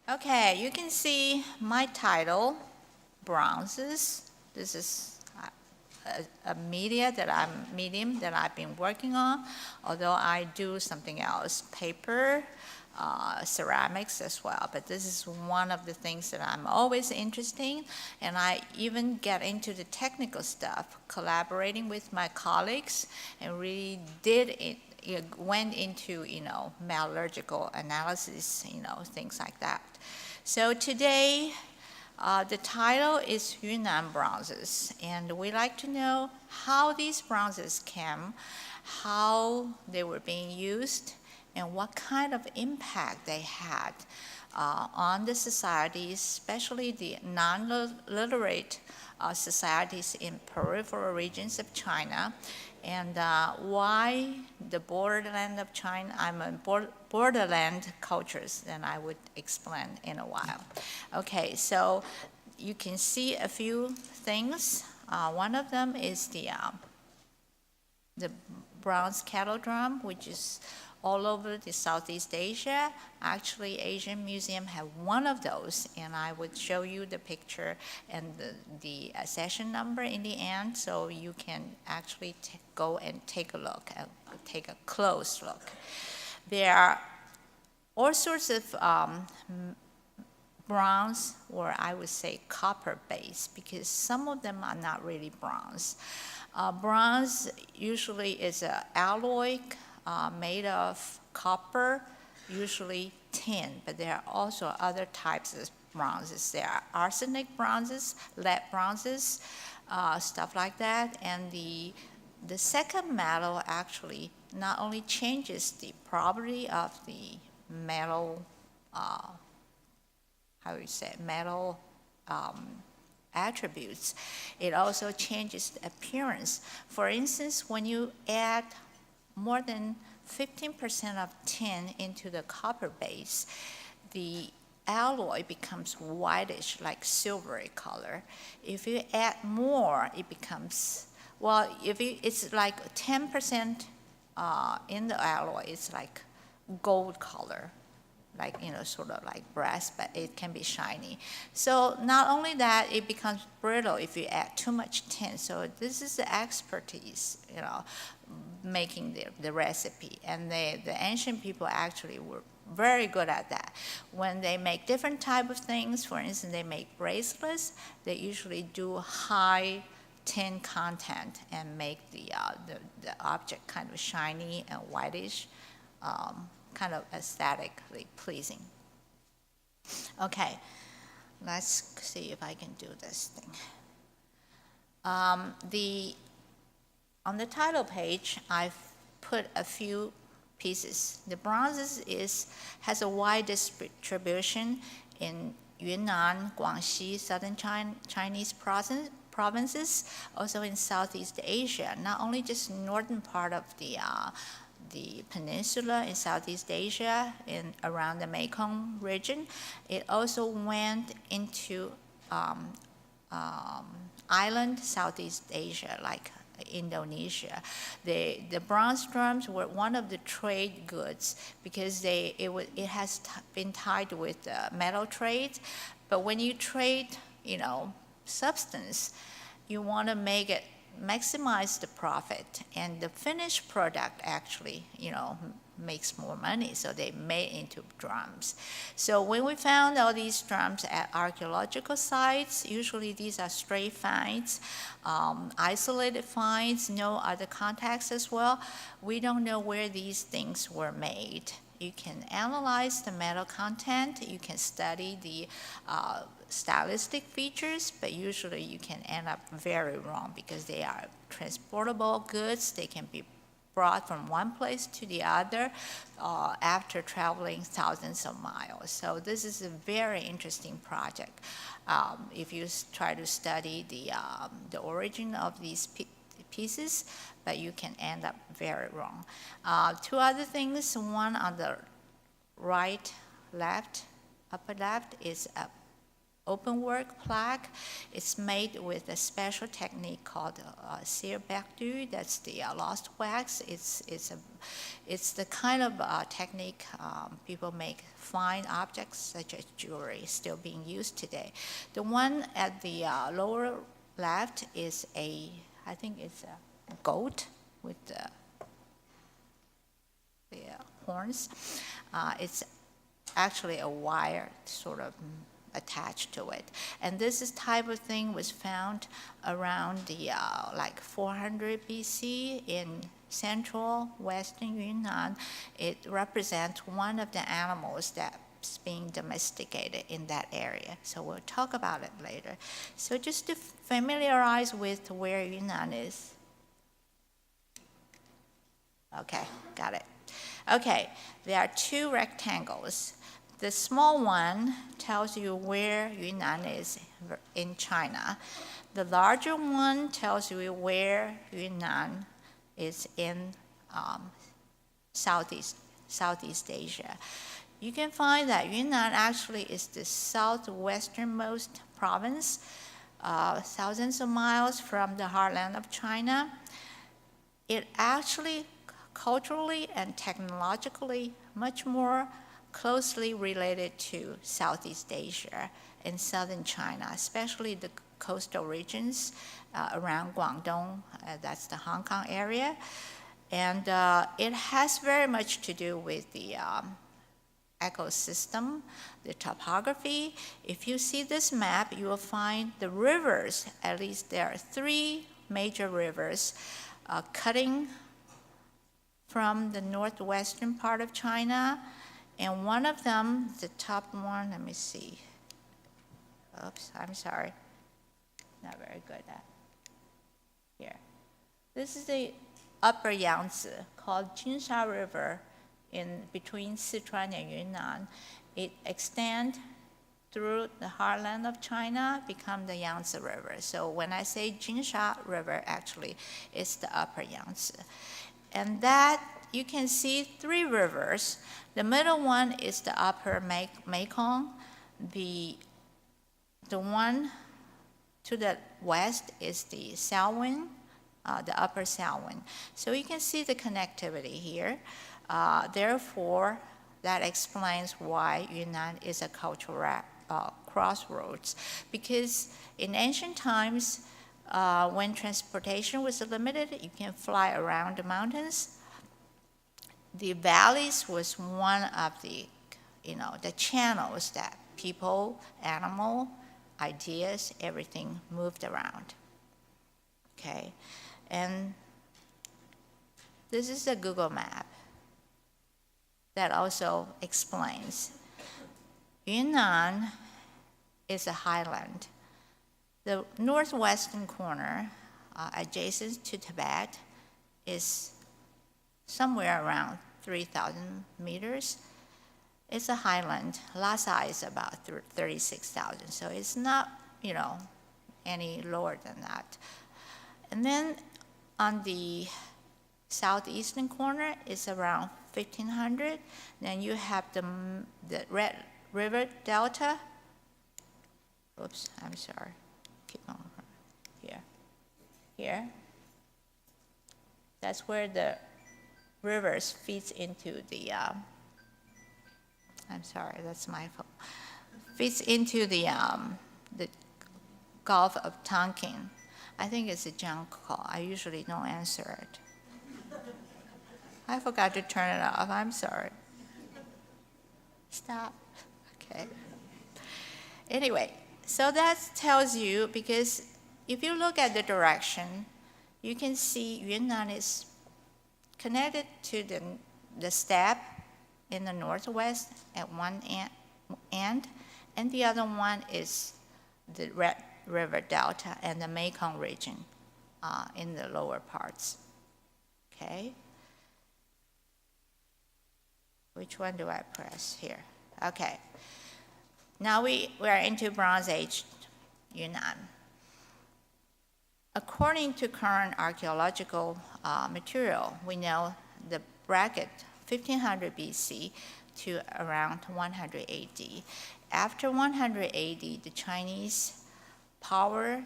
Okay, you can see my title, Bronzes. This is a medium that I've been working on, although I do something else, paper, ceramics as well. But this is one of the things that I'm always interested in, and I even get into the technical stuff, collaborating with my colleagues, and really went into metallurgical analysis, things like that. So today, the title is Yunnan bronzes, and we like to know how these bronzes came, how they were being used, and what kind of impact they had on the societies, especially the non-literate societies in peripheral regions of China, and why the borderland of China, borderland cultures, and I would explain in a while. Okay, so you can see a few things. One of them is the bronze kettle drum, which is all over the Southeast Asia. Actually, Asian Museum have one of those, and I would show you the picture and the session number in the end, so you can actually go and take a look, take a close look. There are all sorts of bronze, or I would say copper base, because some of them are not really bronze. Bronze usually is an alloy made of copper, usually tin, but there are also other types of bronzes. There are arsenic bronzes, lead bronzes, stuff like that. And the second metal actually not only changes the property of the metal, metal attributes, it also changes the appearance. For instance, when you add more than 15% of tin into the copper base, the alloy becomes whitish, like silvery color. If you add more, it becomes, it's like 10% in the alloy, it's like gold color, like, sort of like brass, but it can be shiny. So not only that, it becomes brittle if you add too much tin. So this is the expertise, making the recipe. And the ancient people actually were very good at that. When they make different type of things, for instance, they make bracelets, they usually do high tin content and make the object kind of shiny and whitish, kind of aesthetically pleasing. Okay, let's see if I can do this thing. On the title page, I've put a few pieces. The bronzes has a wide distribution in Yunnan, Guangxi, southern Chinese provinces, also in Southeast Asia, not only just northern part of the peninsula in Southeast Asia, around the Mekong region. It also went into island Southeast Asia, like Indonesia. The bronze drums were one of the trade goods because it has been tied with the metal trade. But when you trade, substance, you want to maximize the profit, and the finished product actually, makes more money, so they made into drums. So when we found all these drums at archaeological sites, usually these are straight finds, isolated finds, no other contacts as well. We don't know where these things were made. You can analyze the metal content, you can study the stylistic features, but usually you can end up very wrong because they are transportable goods. They can be brought from one place to the other after traveling thousands of miles. So this is a very interesting project. If you try to study the origin of these pieces, but you can end up very wrong. Two other things, one on the right, left, upper left is a openwork plaque. It's made with a special technique called cire-perdu. That's the lost wax. It's the kind of technique people make fine objects such as jewelry, still being used today. The one at the lower left is I think it's a goat with the horns. It's actually a wire sort of attached to it. And this type of thing was found around the like 400 BC in central western Yunnan. It represents one of the animals that's being domesticated in that area. So we'll talk about it later. So just to familiarize with where Yunnan is. Okay, got it. Okay, there are two rectangles. The small one tells you where Yunnan is in China. The larger one tells you where Yunnan is in Southeast Asia. You can find that Yunnan actually is the southwesternmost province, thousands of miles from the heartland of China. It actually culturally and technologically much more closely related to Southeast Asia and southern China, especially the coastal regions around Guangdong, that's the Hong Kong area. And it has very much to do with the ecosystem, the topography. If you see this map, you will find the rivers, at least there are 3 major rivers cutting from the northwestern part of China. And one of them, the top one, let me see. Oops, I'm sorry. Not very good at here. This is the upper Yangtze, called Jinsha River, in between Sichuan and Yunnan. It extends through the heartland of China, become the Yangtze River. So when I say Jinsha River, actually, it's the upper Yangtze. And that, you can see 3 rivers. The middle one is the upper Mekong. The one to the west is the Salween, the upper Salween. So you can see the connectivity here. Therefore, that explains why Yunnan is a cultural crossroads. Because in ancient times, when transportation was limited, you can fly around the mountains. The valleys was one of the channels that people, animal, ideas, everything moved around. Okay, and this is a Google map that also explains. Yunnan is a highland. The northwestern corner, adjacent to Tibet, is somewhere around 3,000 meters. It's a highland. Lhasa is about 36,000, so it's not, any lower than that. And then on the southeastern corner is around 1,500. Then you have the Red River Delta. Oops, I'm sorry. Keep on here. That's where the rivers feeds into the, I'm sorry, that's my fault. Feeds into the Gulf of Tonkin. I think it's a junk call. I usually don't answer it. I forgot to turn it off. I'm sorry. Stop. Okay. Anyway, so that tells you, because if you look at the direction, you can see Yunnan is connected to the steppe in the northwest at one end, and the other one is the Red River Delta and the Mekong region in the lower parts. Okay? Which one do I press here? Okay. Now we are into Bronze Age Yunnan. According to current archaeological material, we know the bracket 1500 BC to around 100 AD. after 100 AD, the Chinese power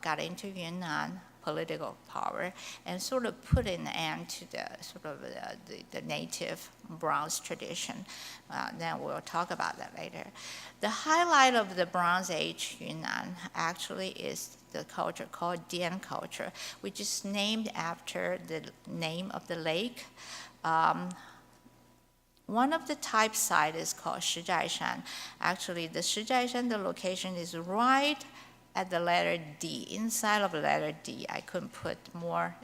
got into Yunnan, political power, and sort of put an end to the sort of the native bronze tradition. Then we'll talk about that later. The highlight of the Bronze Age Yunnan actually is the culture called Dian culture, which is named after the name of the lake. One of the type sites is called Shizhaishan. Actually, the Shizhaishan, the location is right at the letter D, inside of the letter D. I couldn't put more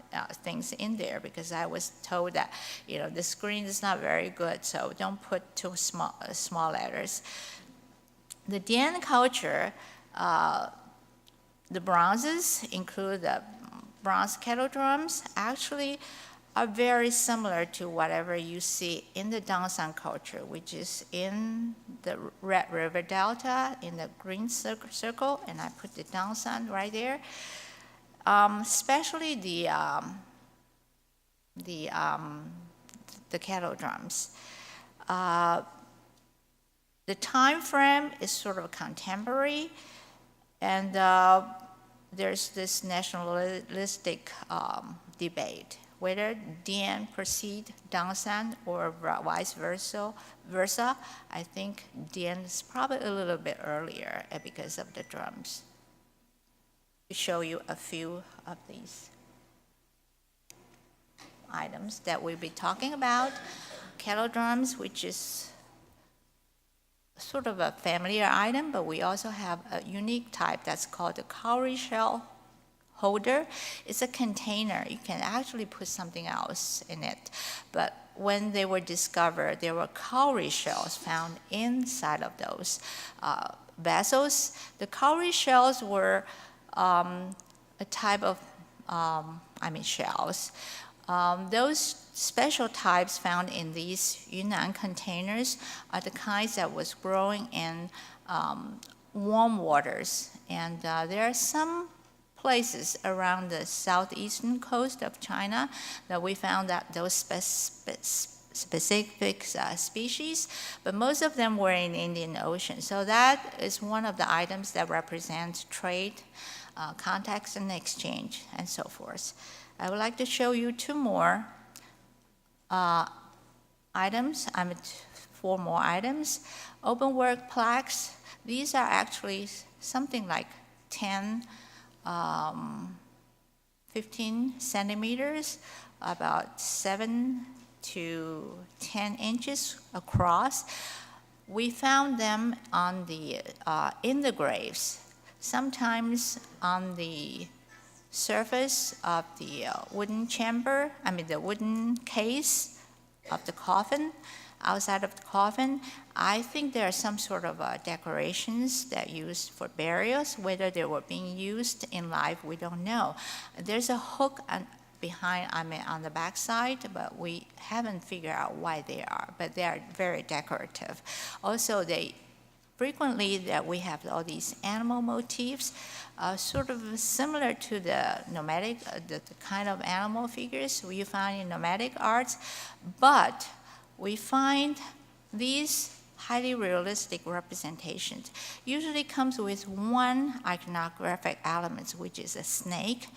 things in there because I was told that, the screen is not very good, so don't put too small letters. The Dian culture, the bronzes include the bronze kettle drums, actually are very similar to whatever you see in the Dongson culture, which is in the Red River Delta, in the green circle, and I put the Dongson right there. Especially the kettle drums. The time frame is sort of contemporary, and there's this nationalistic debate whether Dian precede Dongson or vice versa. I think Dian is probably a little bit earlier because of the drums. To show you a few of these items that we'll be talking about. Kettle drums, which is sort of a familiar item, but we also have a unique type that's called the cowrie shell holder. It's a container. You can actually put something else in it. But when they were discovered, there were cowrie shells found inside of those vessels. The cowrie shells were a type of, shells. Those special types found in these Yunnan containers are the kinds that was growing in warm waters. And there are some places around the southeastern coast of China that we found that those specific species, but most of them were in the Indian Ocean. So that is one of the items that represents trade, contacts and exchange, and so forth. I would like to show you two more items, 4 more items. Open work plaques. These are actually something like 15 centimeters, about 7 to 10 inches across. We found them on in the graves, sometimes on the surface of the wooden chamber, the wooden case of the coffin, outside of the coffin. I think there are some sort of decorations that used for burials. Whether they were being used in life, we don't know. There's a hook behind, on the back side, but we haven't figured out why they are, but they are very decorative. Also, frequently that we have all these animal motifs, sort of similar to the nomadic, the kind of animal figures you find in nomadic arts, but we find these highly realistic representations usually comes with one iconographic element, which is a snake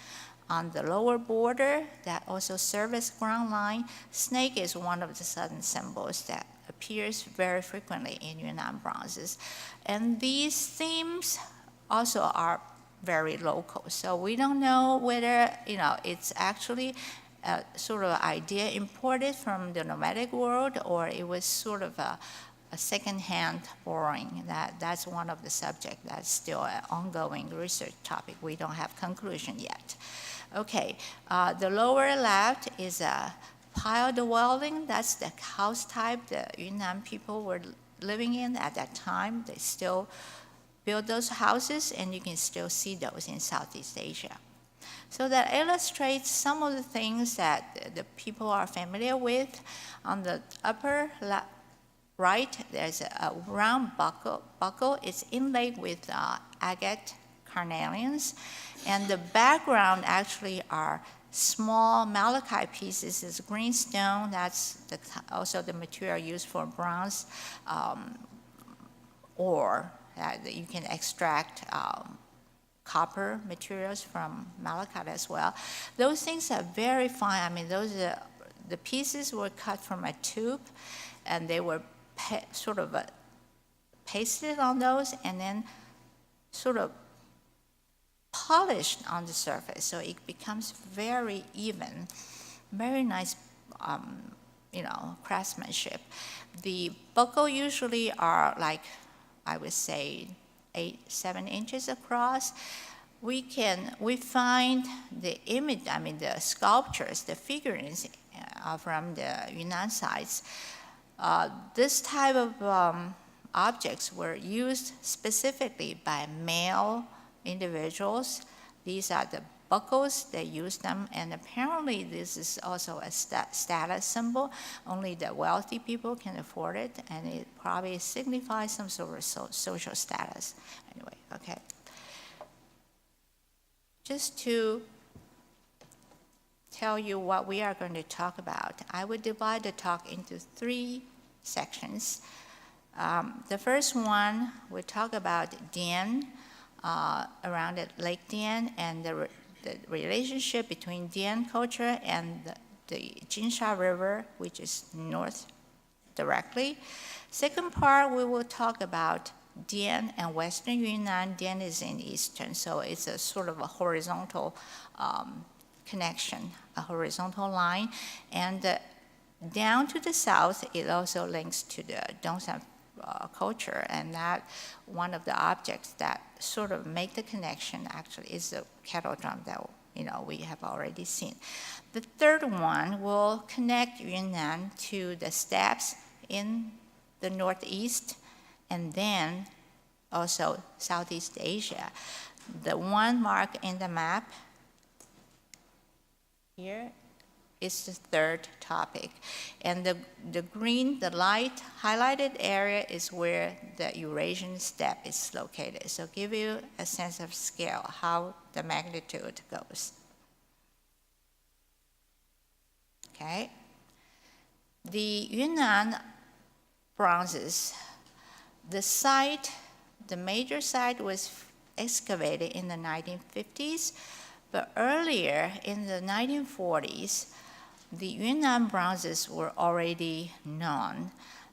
on the lower border that also serves as ground line. Snake is one of the southern symbols that appears very frequently in Yunnan bronzes. And these themes also are very local. So we don't know whether, it's actually a sort of idea imported from the nomadic world, or it was sort of a second-hand borrowing. That's one of the subjects that's still an ongoing research topic. We don't have conclusion yet. Okay, the lower left is a pile dwelling. That's the house type the Yunnan people were living in at that time. They still build those houses, and you can still see those in Southeast Asia. So that illustrates some of the things that the people are familiar with. On the upper right, there's a round buckle. It's inlaid with agate carnelians. And the background actually are small malachite pieces. It's green stone. That's also the material used for bronze ore that you can extract copper materials from malachite as well. Those things are very fine. I mean, the pieces were cut from a tube, and they were sort of pasted on those, and then sort of polished on the surface, so it becomes very even, very nice, craftsmanship. The buckle usually are like, I would say, 7 inches across. We find the image, the sculptures, the figurines from the Yunnan sites. This type of objects were used specifically by male individuals. These are the buckles, they use them, and apparently this is also a status symbol. Only the wealthy people can afford it, and it probably signifies some sort of social status. Anyway, okay. Just to tell you what we are going to talk about, I would divide the talk into 3 sections. The first one, we talk about Dian, around Lake Dian, and the relationship between Dian culture and the Jinsha River, which is north directly. Second part, we will talk about Dian and Western Yunnan. Dian is in eastern, so it's a sort of a horizontal connection, a horizontal line. And down to the south, it also links to the Dongson culture, and that one of the objects that sort of make the connection actually is the kettle drum that we have already seen. The third one will connect Yunnan to the steppes in the northeast, and then also Southeast Asia. The one marked in the map here is the third topic. And the green, the light highlighted area is where the Eurasian steppe is located. So give you a sense of scale, how the magnitude goes. Okay. The Yunnan bronzes, the major site was excavated in the 1950s, but earlier in the 1940s, the Yunnan bronzes were already known.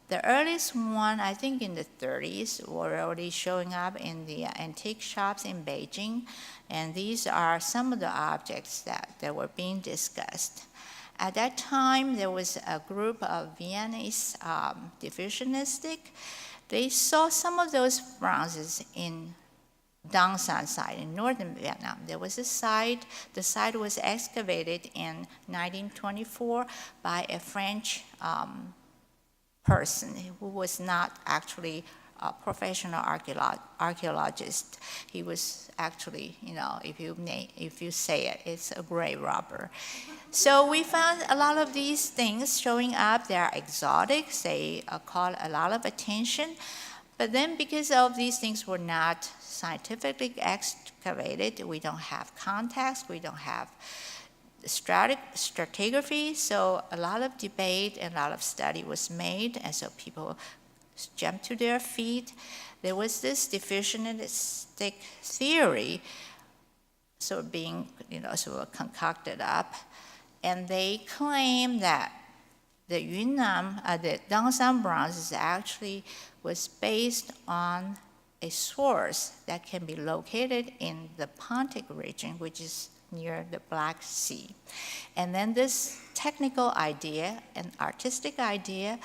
The earliest one, I think in the 30s, were already showing up in the antique shops in Beijing, and these are some of the objects that were being discussed. At that time, there was a group of Viennese diffusionistic. They saw some of those bronzes in Dongson site in northern Vietnam. There was a site, the site was excavated in 1924 by a French person who was not actually a professional archaeologist. He was actually, if you say it, it's a grave robber. So we found a lot of these things showing up. They are exotic, they call a lot of attention. But then because of these things were not scientifically excavated, we don't have context, we don't have stratigraphy, so a lot of debate and a lot of study was made, and so people jumped to their feet. There was this diffusionistic theory sort of being, sort of concocted up, and they claim that the Yunnan, the Dongson bronzes actually was based on a source that can be located in the Pontic region, which is near the Black Sea. And then this technical idea and artistic idea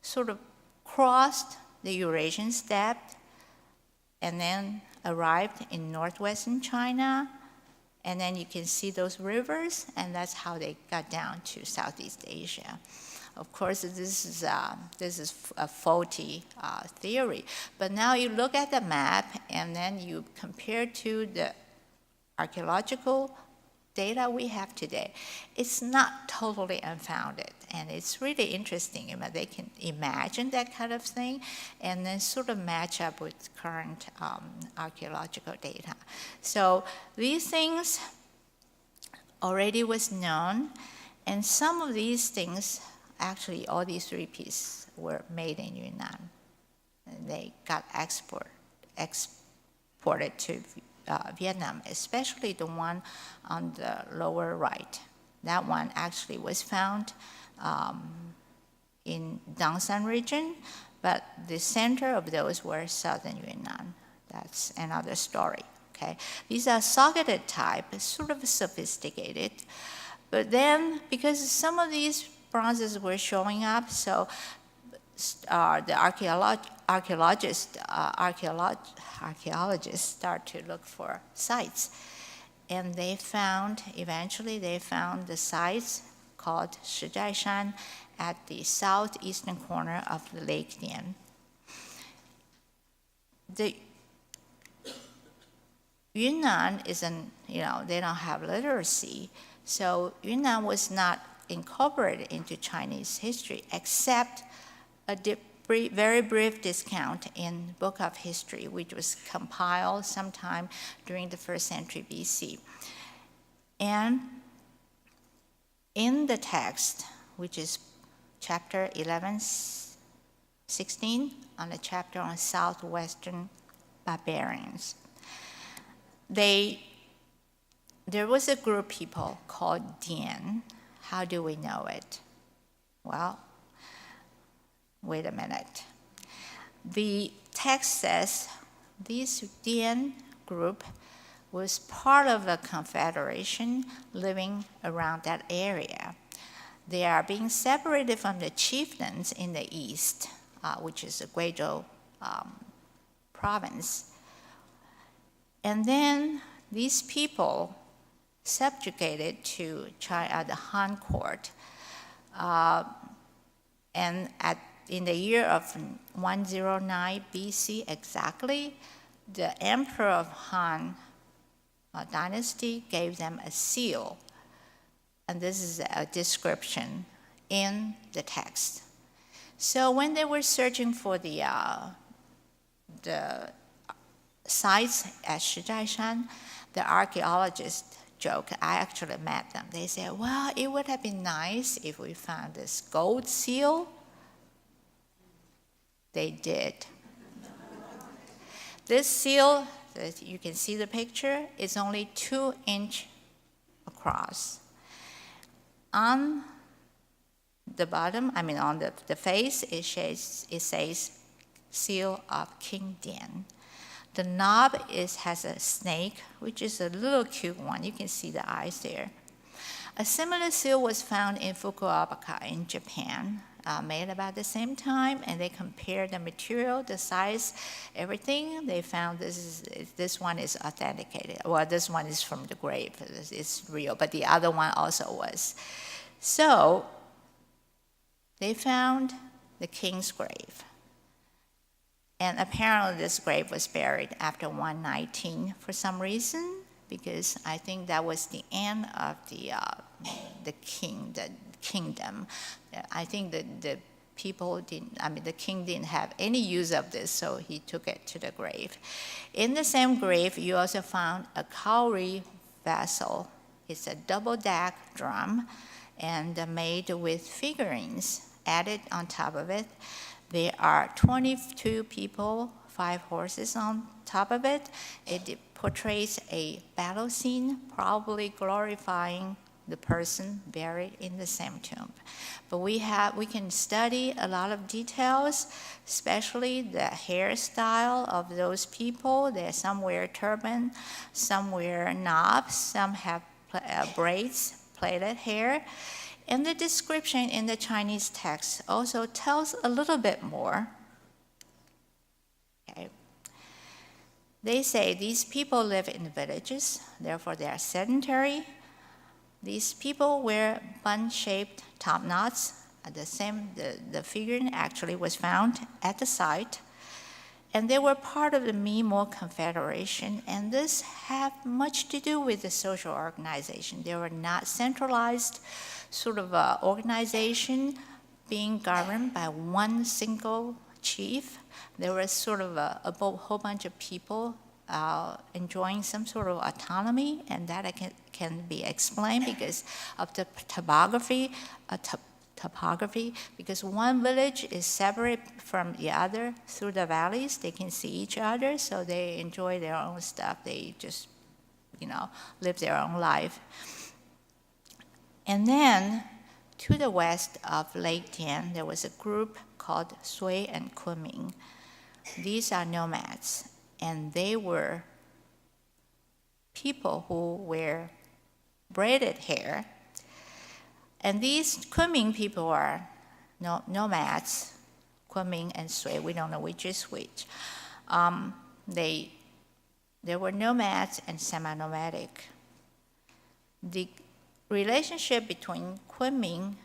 sort of crossed the Eurasian steppe and then arrived in northwestern China. And then you can see those rivers, and that's how they got down to Southeast Asia. Of course, this is a faulty theory. But now you look at the map, and then you compare to the archaeological data we have today. It's not totally unfounded, and it's really interesting. They can imagine that kind of thing, and then sort of match up with current archaeological data. So these things already was known, and some of these things, actually all these 3 pieces were made in Yunnan. And they got exported to Vietnam, especially the one on the lower right. That one actually was found in Dongson region, but the center of those were southern Yunnan. That's another story, okay? These are socketed type, sort of sophisticated, but then because some of these bronzes were showing up, so the archaeologists start to look for sites. And eventually they found the sites called Shizhaishan at the southeastern corner of the Lake Dian. The Yunnan they don't have literacy, so Yunnan was not incorporated into Chinese history except a very brief discount in Book of History, which was compiled sometime during the 1st century BC. And in the text, which is chapter 11-16, on the chapter on southwestern barbarians, there was a group of people called Dian. How do we know it? Well, wait a minute. The text says this Dian group was part of a confederation living around that area. They are being separated from the chieftains in the east, which is the Guizhou province. And then these people subjugated to China, the Han court, and in the year of 109 BC exactly, the emperor of Han dynasty gave them a seal. And this is a description in the text. So when they were searching for the sites at Shizhaishan, the archaeologists joke, I actually met them. They said, well, it would have been nice if we found this gold seal. They did. This seal, you can see the picture, is only 2 inches across. On the bottom, on the face, it says seal of King Dian. The knob has a snake, which is a little cute one. You can see the eyes there. A similar seal was found in Fukuoka in Japan, made about the same time, and they compared the material, the size, everything. They found this one is authenticated. Well, this one is from the grave. It's real, but the other one also was. So they found the king's grave. And apparently this grave was buried after 119 for some reason, because I think that was the end of the kingdom. I think that the king didn't have any use of this, so he took it to the grave. In the same grave, you also found a cowrie vessel. It's a double-deck drum, and made with figurines added on top of it. There are 22 people, 5 horses on top of it. It portrays a battle scene, probably glorifying the person buried in the same tomb. But we can study a lot of details, especially the hairstyle of those people. Some wear turban, some wear knobs, some have braids, plaited hair. And the description in the Chinese text also tells a little bit more. Okay. They say these people live in villages, therefore they are sedentary. These people wear bun-shaped topknots. The figurine actually was found at the site. And they were part of the Mimo confederation, and this had much to do with the social organization. They were not centralized sort of organization being governed by one single chief. There was sort of a whole bunch of people enjoying some sort of autonomy, and that can be explained because of the topography. topography, because one village is separate from the other through the valleys. They can see each other, so they enjoy their own stuff. They just, live their own life. And then to the west of Lake Dian, there was a group called Sui and Kunming. These are nomads, and they were people who wear braided hair. And these Kunming people are nomads, Kunming and Sui. We don't know which is which. They were nomads and semi-nomadic. The relationship between Kunming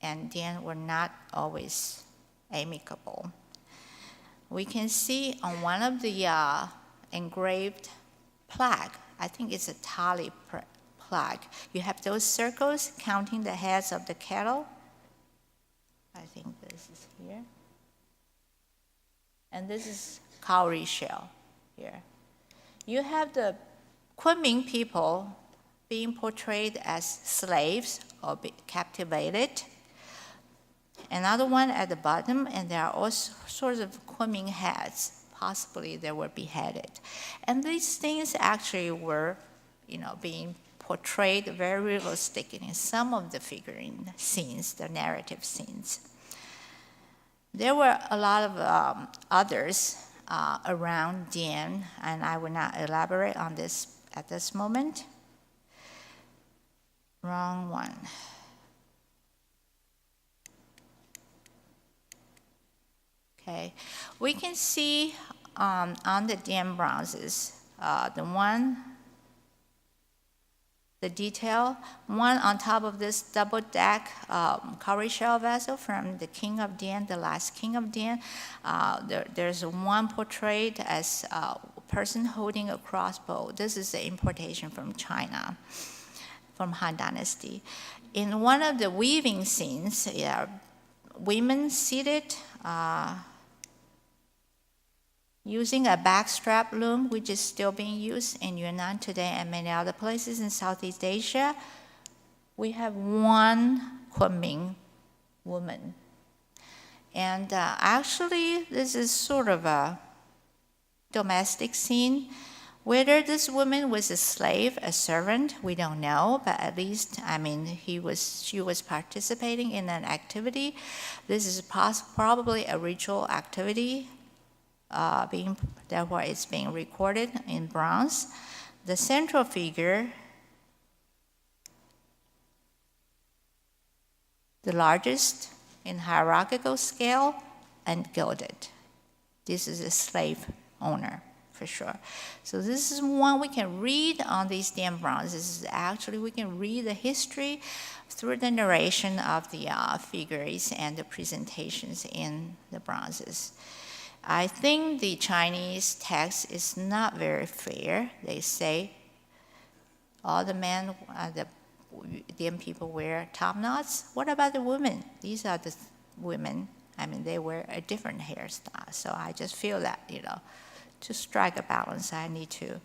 and Dian were not always amicable. We can see on one of the engraved plaque, I think it's a tali plaque, you have those circles counting the heads of the cattle. I think this is here. And this is cowrie shell here. You have the Kunming people being portrayed as slaves or captivated. Another one at the bottom, and there are all sorts of Kunming heads. Possibly they were beheaded. And these things actually were, being portrayed very realistic in some of the figurine scenes, the narrative scenes. There were a lot of others around Dian, and I will not elaborate on this at this moment. Wrong one. Okay, we can see on the Dian bronzes, the detail, one on top of this double deck cowrie shell vessel from the king of Dian, the last king of Dian. There's one portrayed as a person holding a crossbow. This is the importation from China, from Han Dynasty. In one of the weaving scenes, women seated using a backstrap loom, which is still being used in Yunnan today and many other places in Southeast Asia. We have one Kunming woman. And actually, this is sort of a domestic scene. Whether this woman was a slave, a servant, we don't know, but at least, she was participating in an activity. This is probably a ritual activity, therefore it's being recorded in bronze. The central figure, the largest in hierarchical scale, and gilded. This is a slave owner, for sure. So this is one we can read on these Dian bronzes. Actually, we can read the history through the narration of the figures and the presentations in the bronzes. I think the Chinese text is not very fair. They say all the men, the Dian people wear topknots. What about the women? These are the women. They wear a different hairstyle. So I just feel that, to strike a balance, I need to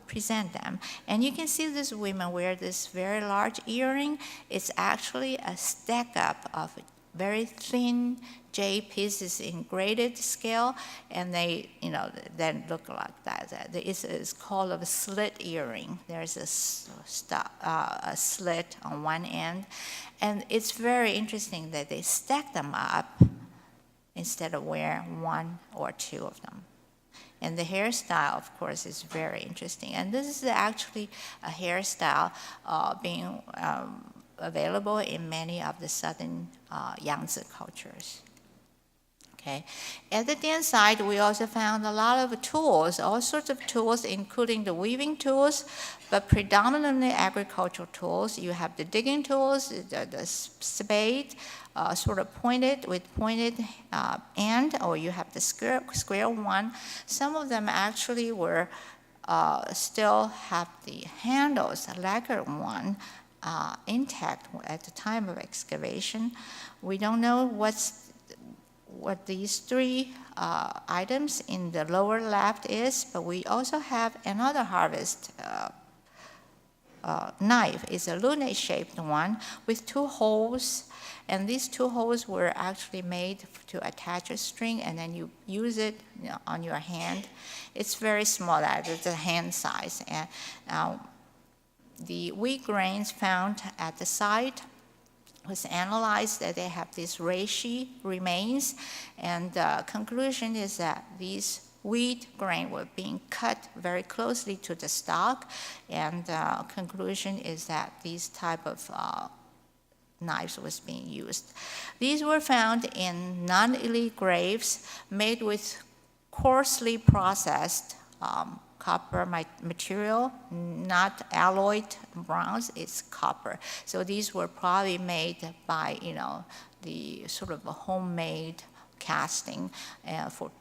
present them. And you can see these women wear this very large earring. It's actually a stack up of very thin jade pieces in graded scale, and they, then look like that. It's called a slit earring. There's a slit on one end, and it's very interesting that they stack them up instead of wearing one or two of them. And the hairstyle, of course, is very interesting. And this is actually a hairstyle being available in many of the southern Yangtze cultures. Okay. At the Dian side, we also found a lot of tools, all sorts of tools, including the weaving tools, but predominantly agricultural tools. You have the digging tools, the spade, sort of pointed with pointed end, or you have the square one. Some of them actually were still have the handles, a lacquered one, intact at the time of excavation. We don't know what these three items in the lower left is, but we also have another harvest knife is a lunate-shaped one with 2 holes, and these 2 holes were actually made to attach a string, and then you use it on your hand. It's very small, it's a hand size. And the wheat grains found at the site was analyzed that they have these reishi remains, and the conclusion is that these wheat grain were being cut very closely to the stalk, and the conclusion is that these type of knives was being used. These were found in non-elite graves made with coarsely processed copper material, not alloyed bronze, it's copper. So these were probably made by, the sort of a homemade casting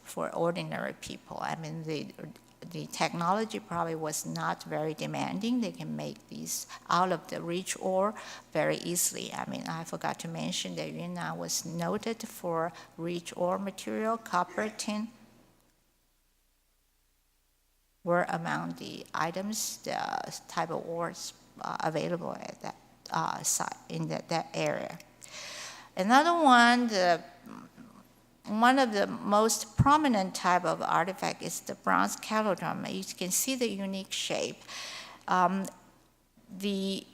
for ordinary people. I mean, the technology probably was not very demanding. They can make these out of the rich ore very easily. I mean, I forgot to mention that Yunnan was noted for rich ore material, copper, tin, were among the items, the type of ores available at that site, in that area. Another one, one of the most prominent type of artifact is the bronze cattle drum. You can see the unique shape. The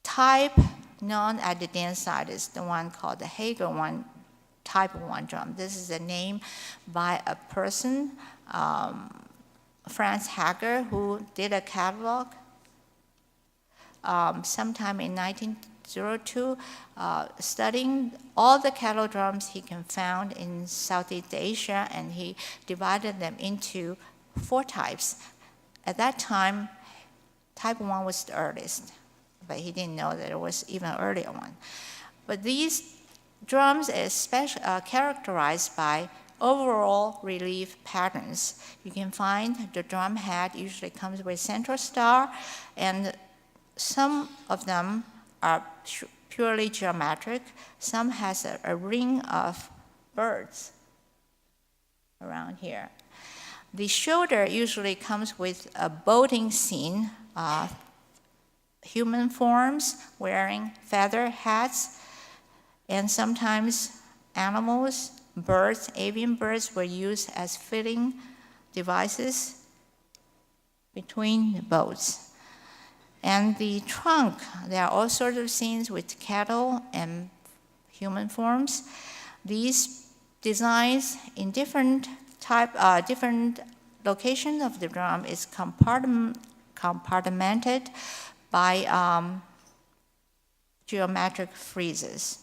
type known at the Dian side is the one called the Hager one, type 1 drum. This is a name by a person, Franz Hager, who did a catalog sometime in 1902, studying all the cattle drums he can find in Southeast Asia, and he divided them into 4 types. At that time, type 1 was the earliest, but he didn't know that there was even earlier one. But these drums are characterized by overall relief patterns. You can find the drum head usually comes with central star, and some of them are purely geometric. Some has a ring of birds around here. The shoulder usually comes with a boating scene, human forms wearing feather hats, and sometimes animals, birds, avian birds were used as filling devices between the boats. And the trunk, there are all sorts of scenes with cattle and human forms. These designs in different location of the drum is compartmented by geometric friezes.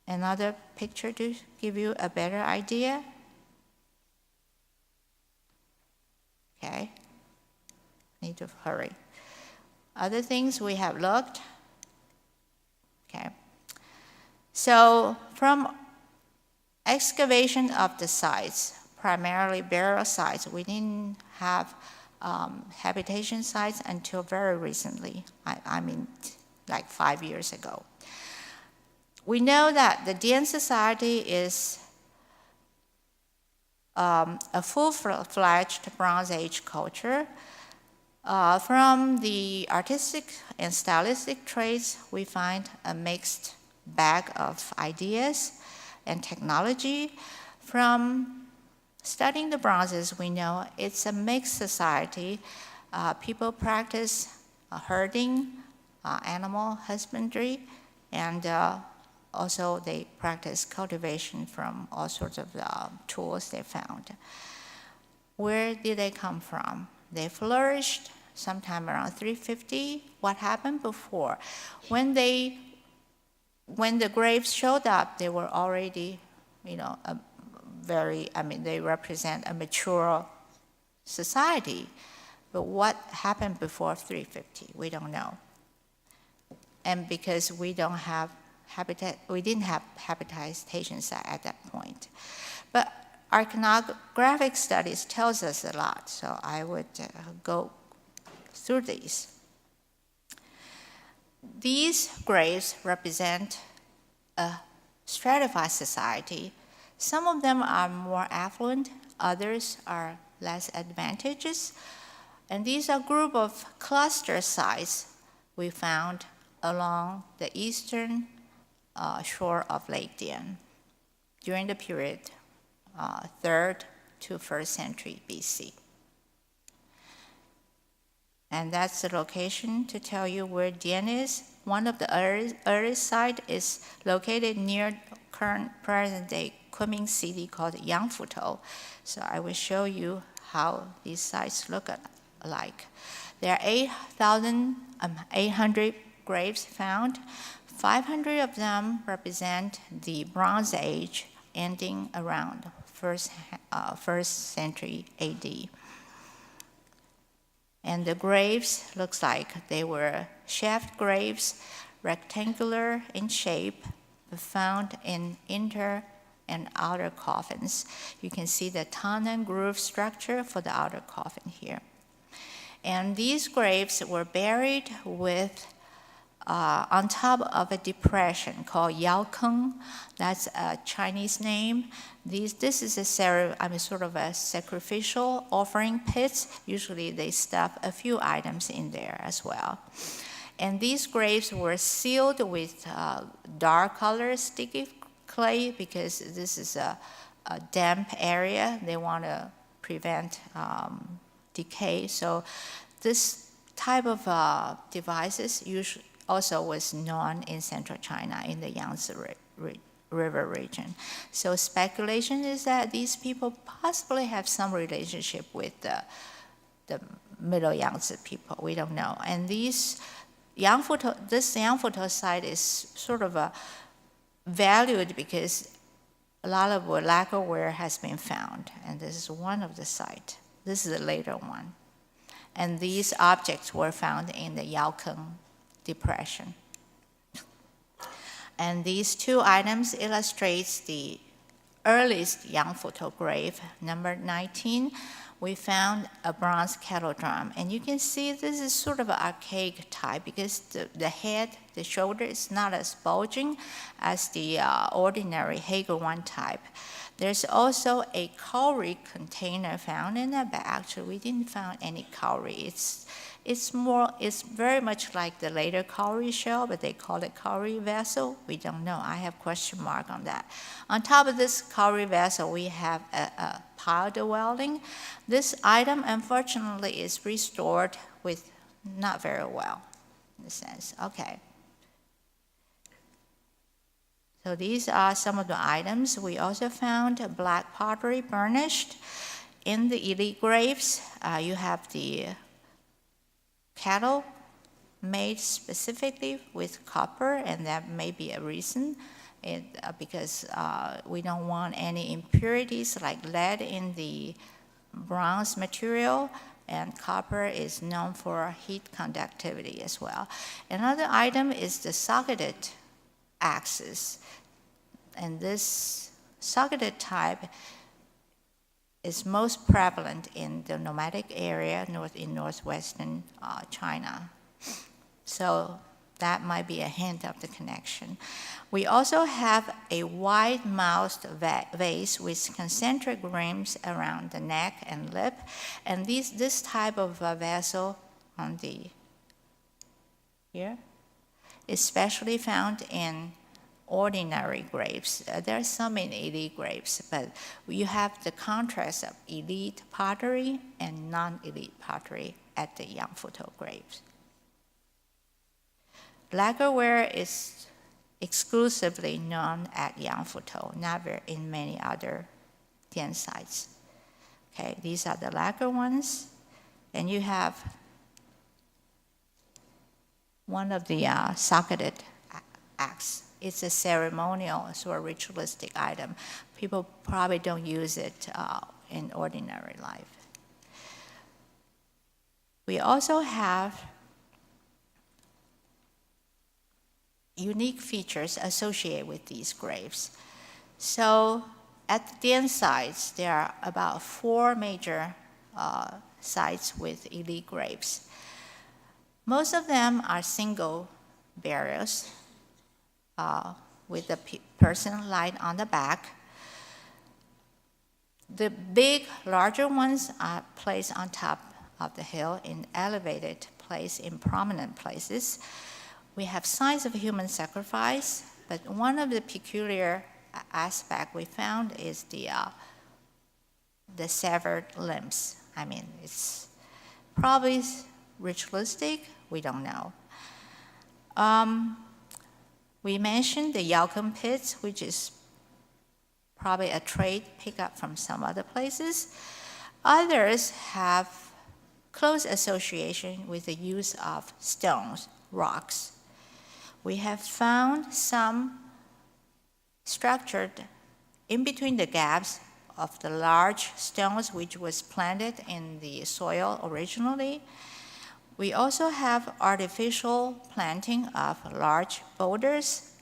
Another picture to give you a better idea. Okay, need to hurry. Other things we have looked. Okay, so from excavation of the sites, primarily burial sites, we didn't have habitation sites until very recently. I mean, like 5 years ago. We know that the Dian society is a full-fledged Bronze Age culture. From the artistic and stylistic traits, we find a mixed bag of ideas and technology. From studying the bronzes, we know it's a mixed society. People practice herding, animal husbandry, and also they practice cultivation from all sorts of tools they found. Where did they come from? They flourished sometime around 350. What happened before? When the graves showed up, they were already, they represent a mature society. But what happened before 350? We don't know. And because we didn't have habitation site at that point. But archaeographic studies tells us a lot, so I would go through these. These graves represent a stratified society. Some of them are more affluent, others are less advantageous. And these are a group of cluster sites we found along the eastern shore of Lake Dian during the period 3rd to 1st century BC. And that's the location to tell you where Dian is. One of the earliest sites is located near current present-day Kunming city called Yangfutou. So I will show you how these sites look like. There are 8,800 graves found. 500 of them represent the Bronze Age ending around 1st century AD. And the graves looks like they were shaft graves, rectangular in shape, found in inner and outer coffins. You can see the tongue and groove structure for the outer coffin here. And these graves were buried with on top of a depression called Yaokeng. That's a Chinese name. This is a sort of a sacrificial offering pits. Usually they stuff a few items in there as well. And these graves were sealed with dark color sticky clay because this is a damp area. They want to prevent decay. So this type of devices usually also was known in central China in the Yangtze River region. So speculation is that these people possibly have some relationship with the Middle Yangtze people. We don't know. And this Yangfutou site is sort of valued because a lot of lacquerware has been found, and this is one of the sites. This is a later one. And these objects were found in the Yaokeng Depression. And these two items illustrates the earliest Yangfutou grave, number 19. We found a bronze kettle drum. And you can see this is sort of an archaic type because the head, the shoulder is not as bulging as the ordinary Hager 1 type. There's also a cowrie container found in the back. Actually, we didn't find any cowrie. It's very much like the later cowrie shell, but they call it cowrie vessel. We don't know. I have question mark on that. On top of this cowrie vessel, we have a pile dwelling. This item, unfortunately, is restored with not very well, in a sense. Okay. So these are some of the items. We also found black pottery burnished. In the elite graves, you have the kettle made specifically with copper, and that may be a reason, because we don't want any impurities like lead in the bronze material, and copper is known for heat conductivity as well. Another item is the socketed axes, and this socketed type is most prevalent in the nomadic area in northwestern China. So that might be a hint of the connection. We also have a wide-mouthed vase with concentric rims around the neck and lip, and this type of vessel on here is especially found in ordinary graves. There are some in elite graves, but you have the contrast of elite pottery and non-elite pottery at the Yangfutou graves. Lacquerware is exclusively known at Yangfutou, never in many other Dian sites. Okay, these are the lacquer ones, and you have one of the socketed axe. It's a ceremonial, sort of ritualistic item. People probably don't use it in ordinary life. We also have unique features associated with these graves. So at the Dian sites, there are about 4 major sites with elite graves. Most of them are single burials, with the person lying on the back. The big, larger ones are placed on top of the hill in elevated place, in prominent places. We have signs of human sacrifice, but one of the peculiar aspects we found is the severed limbs. I mean, it's probably ritualistic, we don't know. We mentioned the Yaukum pits, which is probably a trade pickup from some other places. Others have close association with the use of stones, rocks. We have found some structured in between the gaps of the large stones which was planted in the soil originally. We also have artificial planting of large boulders,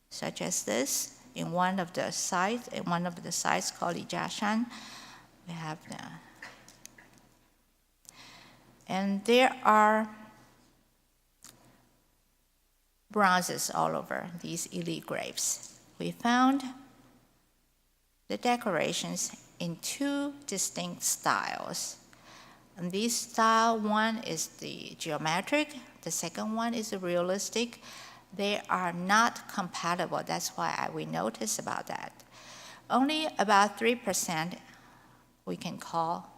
such as this, in one of the sites called Lijashan. We have and there are bronzes all over these elite graves. We found the decorations in two distinct styles. And this style, one is the geometric, the second one is the realistic. They are not compatible. That's why we notice about that. Only about 3% we can call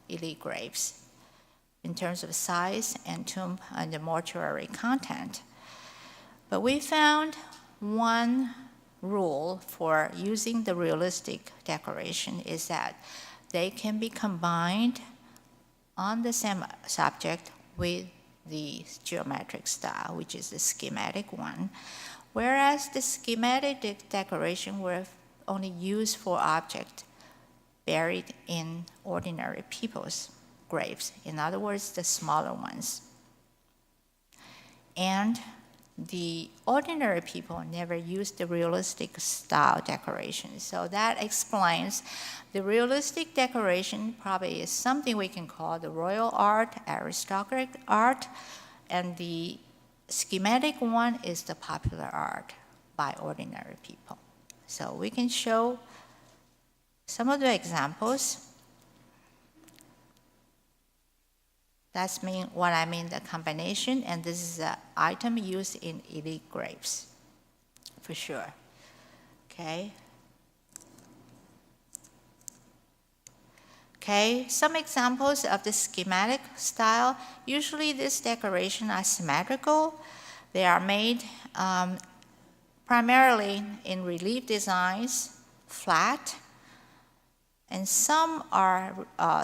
elite graves in terms of size and tomb and the mortuary content. But we found one rule for using the realistic decoration is that they can be combined on the same subject with the geometric style, which is the schematic one, whereas the schematic decoration were only used for objects buried in ordinary people's graves, in other words, the smaller ones. And the ordinary people never used the realistic style decoration. So that explains the realistic decoration probably is something we can call the royal art, aristocratic art, and the schematic one is the popular art by ordinary people. So we can show some of the examples. That's what I mean, the combination, and this is an item used in elite graves, for sure. Okay. Okay, some examples of the schematic style. Usually these decorations are symmetrical. They are made primarily in relief designs, flat, and some are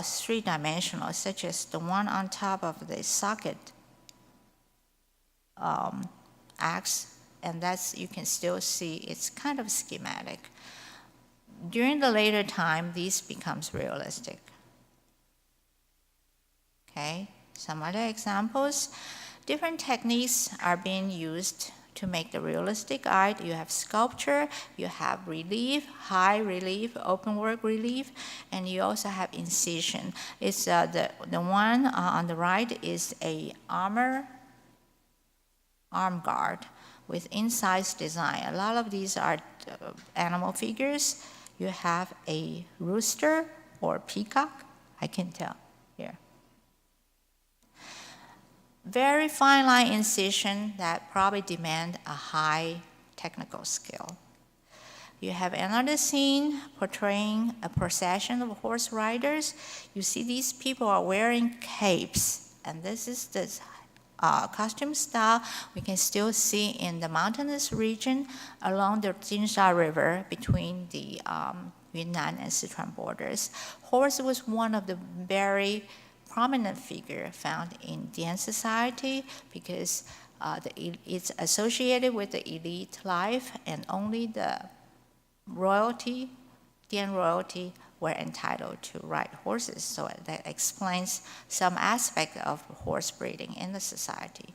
three-dimensional, such as the one on top of the socket axe, and that's, you can still see it's kind of schematic. During the later time, these becomes realistic. Okay, some other examples. Different techniques are being used to make the realistic art. You have sculpture, you have relief, high relief, open work relief, and you also have incision. It's the one on the right is a arm guard with incised design. A lot of these are animal figures. You have a rooster or peacock, I can tell here. Very fine line incision that probably demand a high technical skill. You have another scene portraying a procession of horse riders. You see these people are wearing capes, and this is the costume style we can still see in the mountainous region along the Jinsha River between the Yunnan and Sichuan borders. Horse was one of the very prominent figure found in Dian society because it's associated with the elite life, and only the royalty, Dian royalty, were entitled to ride horses. So that explains some aspect of horse breeding in the society.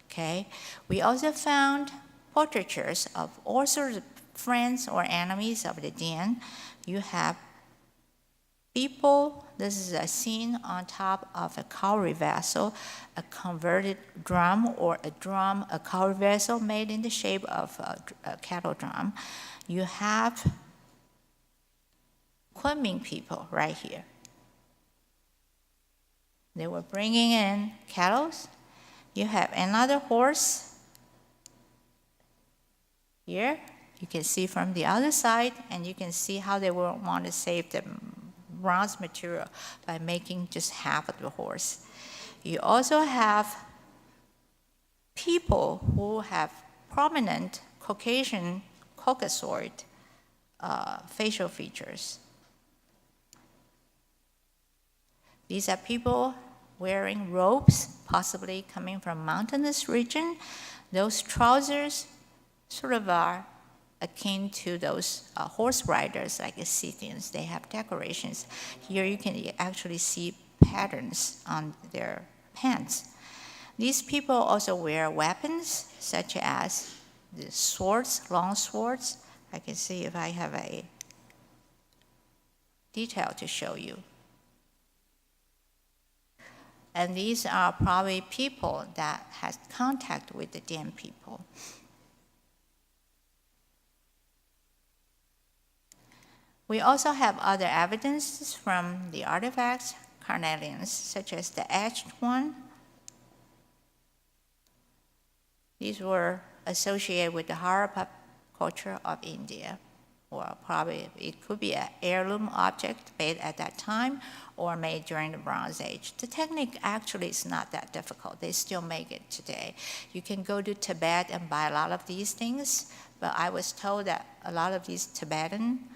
Okay, we also found portraitures of all sorts of friends or enemies of the Dian. You have people, this is a scene on top of a cowrie vessel, a converted drum or a cowrie vessel made in the shape of a cattle drum. You have Kunming people right here. They were bringing in cattle. You have another horse here. You can see from the other side, and you can see how they will want to save the bronze material by making just half of the horse. You also have people who have prominent Caucasian Caucasoid facial features. These are people wearing robes, possibly coming from mountainous region. Those trousers sort of are akin to those horse riders, like the Scythians. They have decorations. Here you can actually see patterns on their pants. These people also wear weapons, such as the swords, long swords. I can see if I have a detail to show you. And these are probably people that had contact with the Dian people. We also have other evidences from the artifacts, carnelians, such as the etched one. These were associated with the Harappa culture of India, or probably it could be an heirloom object made at that time or made during the Bronze Age. The technique actually is not that difficult. They still make it today. You can go to Tibet and buy a lot of these things, but I was told that a lot of these Tibetan,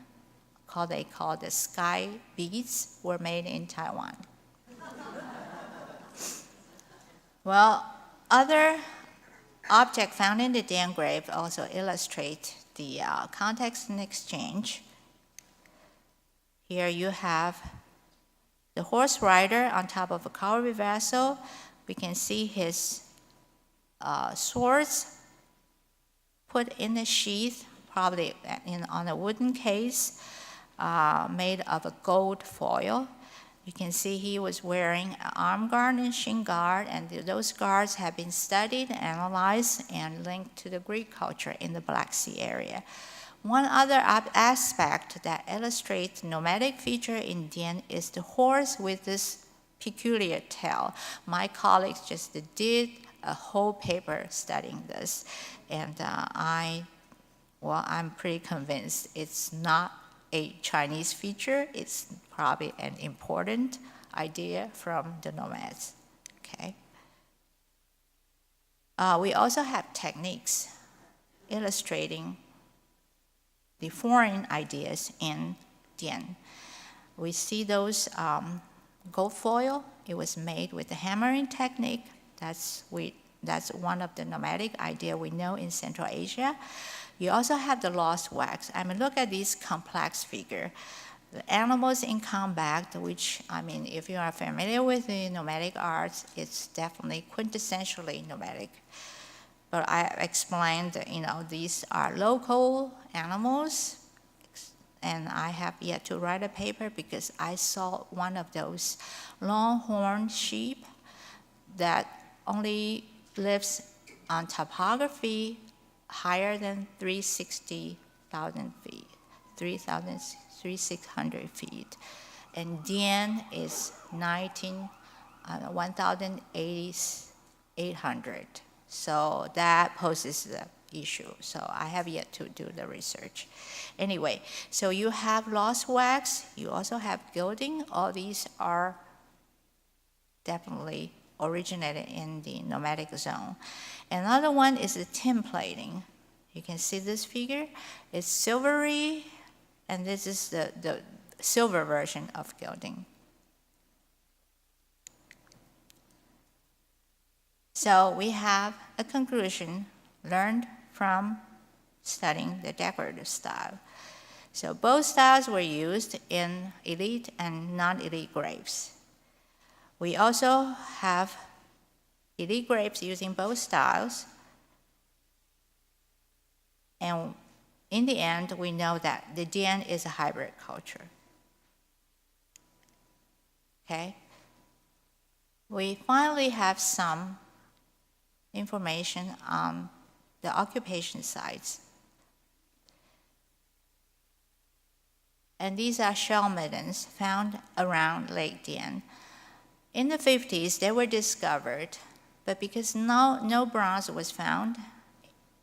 they call the sky beads, were made in Taiwan. Well, other objects found in the Dian grave also illustrate the context and exchange. Here you have the horse rider on top of a cavalry vessel. We can see his swords put in a sheath, probably on a wooden case made of a gold foil. You can see he was wearing an arm guard and shin guard, and those guards have been studied, analyzed, and linked to the Greek culture in the Black Sea area. One other aspect that illustrates nomadic feature in Dian is the horse with this peculiar tail. My colleagues just did a whole paper studying this, and I'm pretty convinced it's not a Chinese feature. It's probably an important idea from the nomads. Okay. We also have techniques illustrating the foreign ideas in Dian. We see those gold foil. It was made with the hammering technique. That's one of the nomadic idea we know in Central Asia. You also have the lost wax. I mean, look at these complex figure. The animals in combat, which, I mean, if you are familiar with the nomadic arts, it's definitely quintessentially nomadic. But I explained that, these are local animals, and I have yet to write a paper because I saw one of those longhorn sheep that only lives on topography higher than 360,000 feet, 3,600 feet. And Dian is 1,800. So that poses the issue. So I have yet to do the research. Anyway, so you have lost wax, you also have gilding. All these are definitely originated in the nomadic zone. Another one is the tin plating. You can see this figure. It's silvery, and this is the silver version of gilding. So we have a conclusion learned from studying the decorative style. So both styles were used in elite and non-elite grapes. We also have elite grapes using both styles. And in the end, we know that the Dian is a hybrid culture. Okay? We finally have some information on the occupation sites. And these are shell middens found around Lake Dian. In the 50s, they were discovered, but because no bronze was found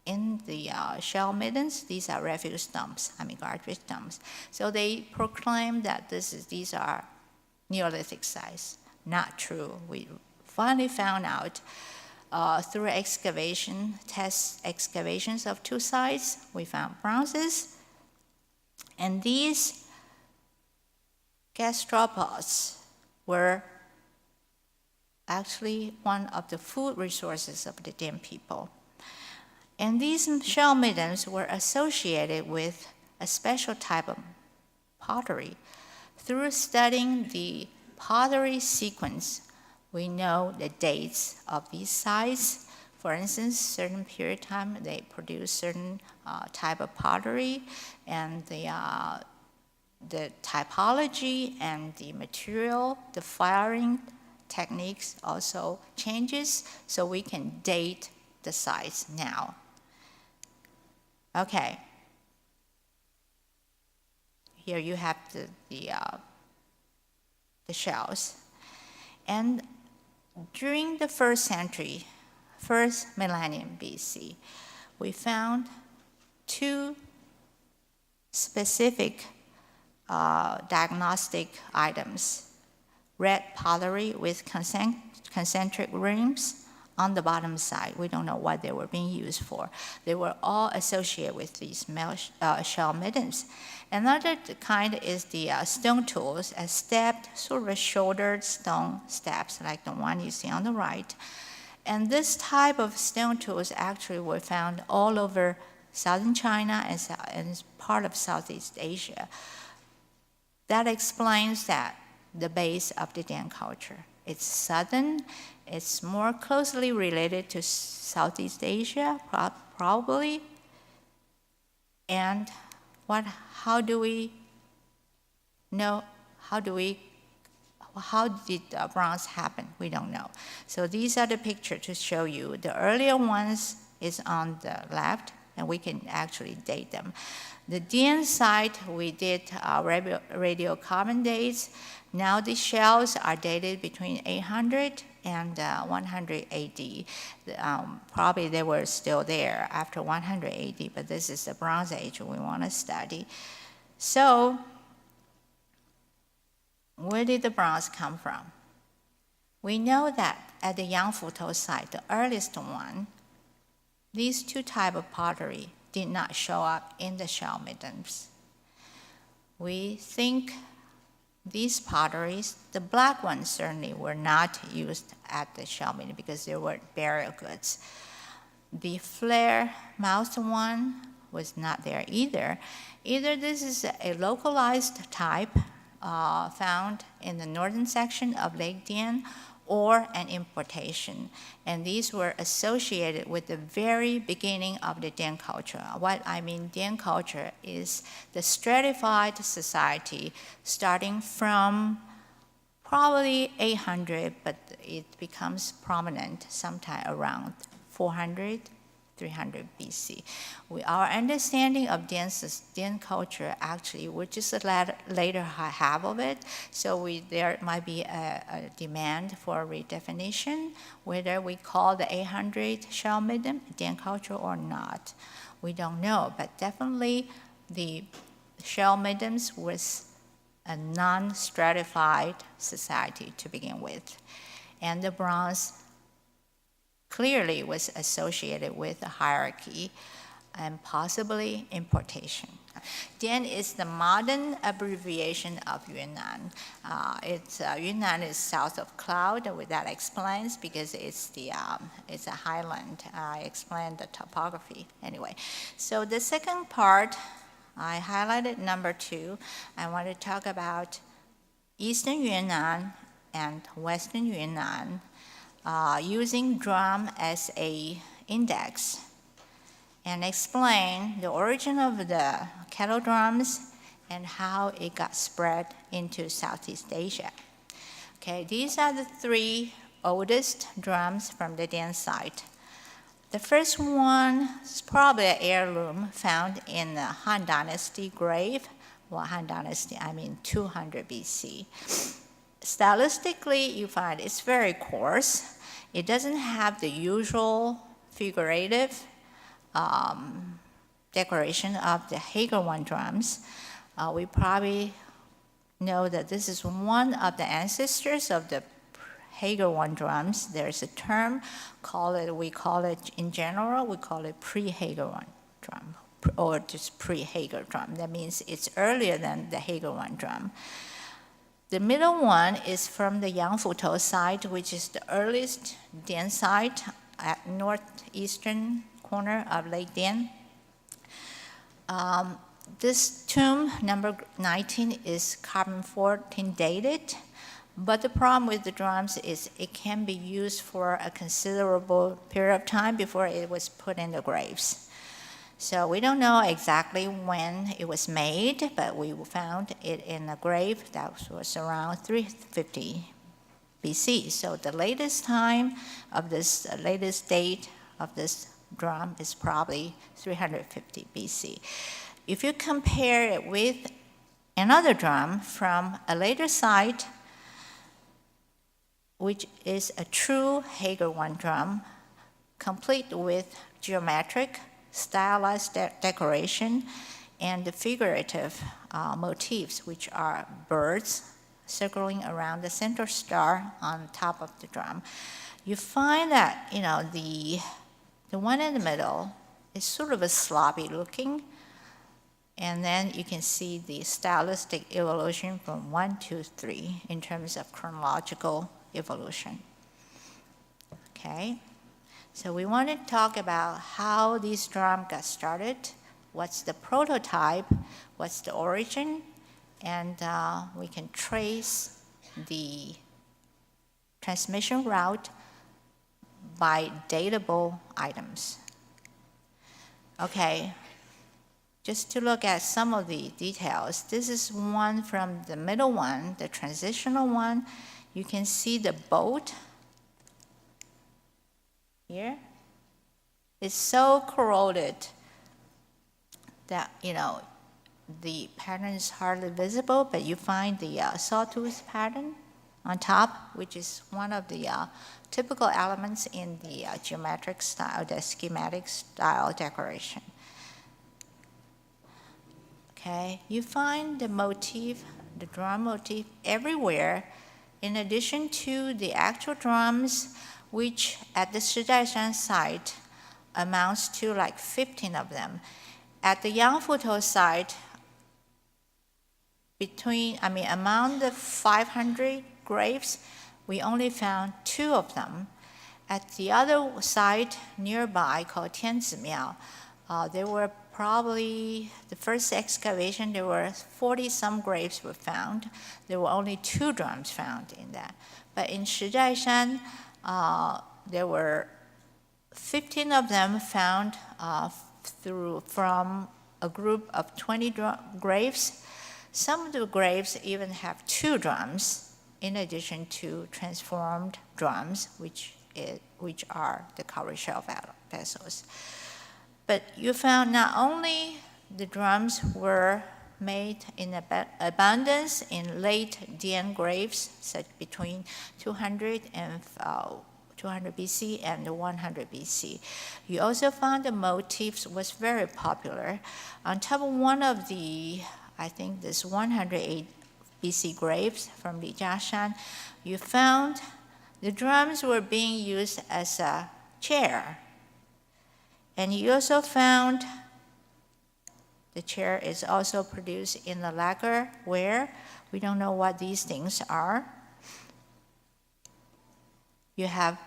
in the shell middens, these are refuse dumps, garbage dumps. So they proclaimed that these are Neolithic sites. Not true. We finally found out through test excavations of 2 sites, we found bronzes. And these gastropods were actually one of the food resources of the Dian people. And these shell middens were associated with a special type of pottery. Through studying the pottery sequence, we know the dates of these sites. For instance, certain period of time, they produce certain type of pottery, and the typology and the material, the firing techniques also changes, so we can date the sites now. Okay. Here you have the shells. And during the first millennium BC, we found 2 specific diagnostic items: red pottery with concentric rings on the bottom side. We don't know what they were being used for. They were all associated with these shell middens. Another kind is the stone tools, a stepped, sort of a shouldered stone steps, like the one you see on the right. And this type of stone tools actually were found all over southern China and part of Southeast Asia. That explains that the base of the Dian culture. It's southern, it's more closely related to Southeast Asia, probably. And how do we know, how did bronze happen? We don't know. So these are the pictures to show you. The earlier ones is on the left, and we can actually date them. The Dian site, we did radiocarbon dates. Now the shells are dated between 800 and 100 AD. Probably they were still there after 100 AD, but this is the Bronze Age we want to study. So, where did the bronze come from? We know that at the Yangfutou site, the earliest one, these 2 types of pottery did not show up in the shell middens. We think these potteries, the black ones certainly were not used at the shell midden because they were burial goods. The flare-mouthed one was not there either. Either this is a localized type found in the northern section of Lake Dian, or an importation. And these were associated with the very beginning of the Dian culture. What I mean Dian culture is the stratified society starting from probably 800, but it becomes prominent sometime around 400, 300 BC. Our understanding of Dian culture actually, we're just the later half of it, so there might be a demand for a redefinition, whether we call the 800 shell midden Dian culture or not. We don't know, but definitely the shell middens was a non-stratified society to begin with. And the bronze clearly was associated with a hierarchy and possibly importation. Dian is the modern abbreviation of Yunnan. Yunnan is south of Cloud. That explains because it's a highland. I explained the topography anyway. So the second part, I highlighted number 2. I want to talk about Eastern Yunnan and Western Yunnan, using drum as a index, and explain the origin of the kettle drums and how it got spread into Southeast Asia. Okay, these are the 3 oldest drums from the Dian site. The first one is probably an heirloom found in the Han Dynasty grave. Well, Han Dynasty, I mean 200 BC. stylistically, you find it's very coarse. It doesn't have the usual figurative decoration of the Hager-1 drums. We probably know that this is one of the ancestors of the Hager-1 drums. There's a term we call it in general, we call it pre-Hager-1 drum, or just pre-Hager drum. That means it's earlier than the Hager-1 drum. The middle one is from the Yangfutou site, which is the earliest Dian site at northeastern corner of Lake Dian. This tomb, number 19, is carbon-14 dated, but the problem with the drums is it can be used for a considerable period of time before it was put in the graves. So we don't know exactly when it was made, but we found it in a grave that was around 350 BC. So the latest time of this, latest date of this drum is probably 350 BC. If you compare it with another drum from a later site, which is a true Hager-1 drum, complete with geometric, stylized decoration, and the figurative motifs, which are birds circling around the center star on top of the drum. You find that, the one in the middle is sort of a sloppy looking, and then you can see the stylistic evolution from 1 to 3 in terms of chronological evolution. Okay, so we want to talk about how this drum got started, what's the prototype, what's the origin, and we can trace the transmission route by datable items. Okay, just to look at some of the details, this is one from the middle one, the transitional one. You can see the boat here. It's so corroded that, the pattern is hardly visible, but you find the sawtooth pattern on top, which is one of the typical elements in the geometric style, the schematic style decoration. Okay, you find the motif, the drum motif everywhere, in addition to the actual drums, which at the Shidaishan site amounts to like 15 of them. At the Yangfutou site, among the 500 graves, we only found 2 of them. At the other site nearby, called Tianzi Miao, there were probably, the first excavation, there were 40-some graves were found. There were only 2 drums found in that. But in Shidaishan, there were 15 of them found from a group of 20 graves. Some of the graves even have 2 drums, in addition to transformed drums, which are the cowrie shell vessels. But you found not only the drums were made in abundance in late Dian graves, such between 200 BC and 100 BC. You also found the motifs was very popular. On top of one of the, I think this 108 BC graves from Lijiashan, you found the drums were being used as a chair. And you also found the chair is also produced in the lacquer ware. We don't know what these things are. You have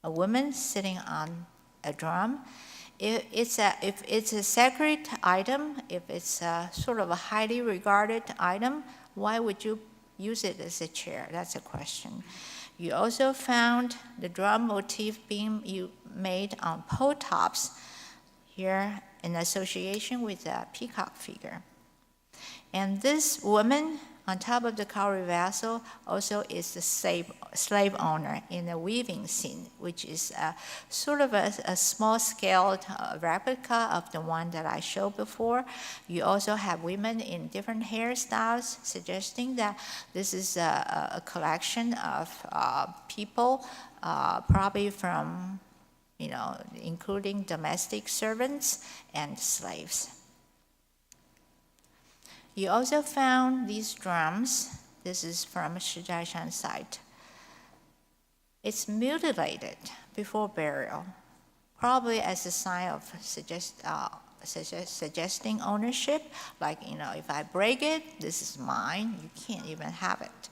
a woman sitting on a drum. If it's a sacred item, if it's a sort of a highly regarded item, why would you use it as a chair? That's a question. You also found the drum motif being made on pole tops here in association with a peacock figure. And this woman On top of the cowrie vessel also is the slave owner in the weaving scene, which is sort of a small-scale replica of the one that I showed before. You also have women in different hairstyles, suggesting that this is a collection of people, probably from, including domestic servants and slaves. You also found these drums. This is from Shijiashan site. It's mutilated before burial, probably as a sign of suggesting ownership. Like, if I break it, this is mine. You can't even have it.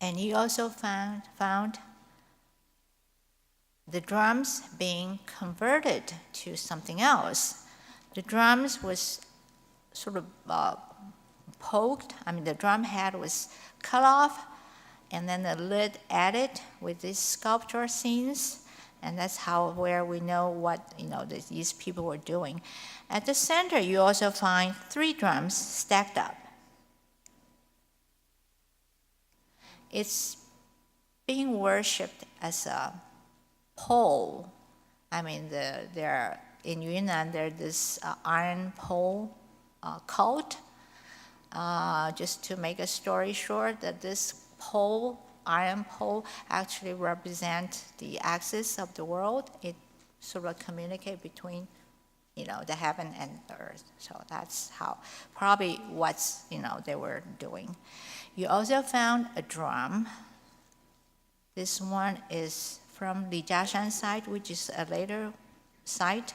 And you also found the drums being converted to something else. The drums was sort of poked. The drum head was cut off, and then the lid added with these sculpture scenes, and that's where we know what these people were doing. At the center, you also find 3 drums stacked up. It's being worshipped as a pole. In Yunnan, there's this iron pole cult. Just to make a story short, that this iron pole, actually represents the axis of the world. It sort of communicates between, the heaven and the earth. So that's probably what they were doing. You also found a drum. This one is from Lijiashan site, which is a later site,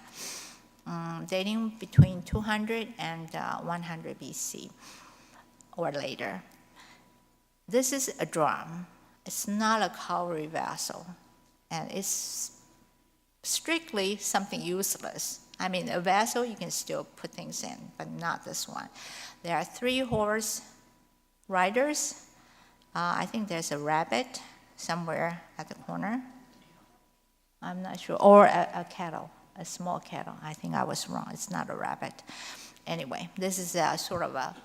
dating between 200 and 100 BC or later. This is a drum. It's not a cowrie vessel, and it's strictly something useless. A vessel you can still put things in, but not this one. There are 3 horse riders. I think there's a rabbit somewhere at the corner. I'm not sure. Or a cattle. A small cattle. I think I was wrong. It's not a rabbit. Anyway, this is a sort of a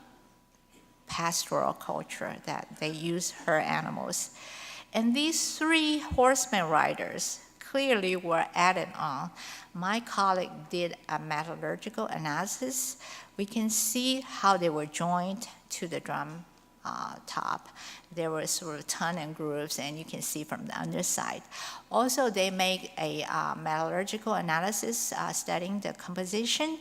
pastoral culture that they use her animals. And these 3 horseman riders clearly were added on. My colleague did a metallurgical analysis. We can see how they were joined to the drum top. There were sort of tongue and grooves, and you can see from the underside. Also, they make a metallurgical analysis studying the composition.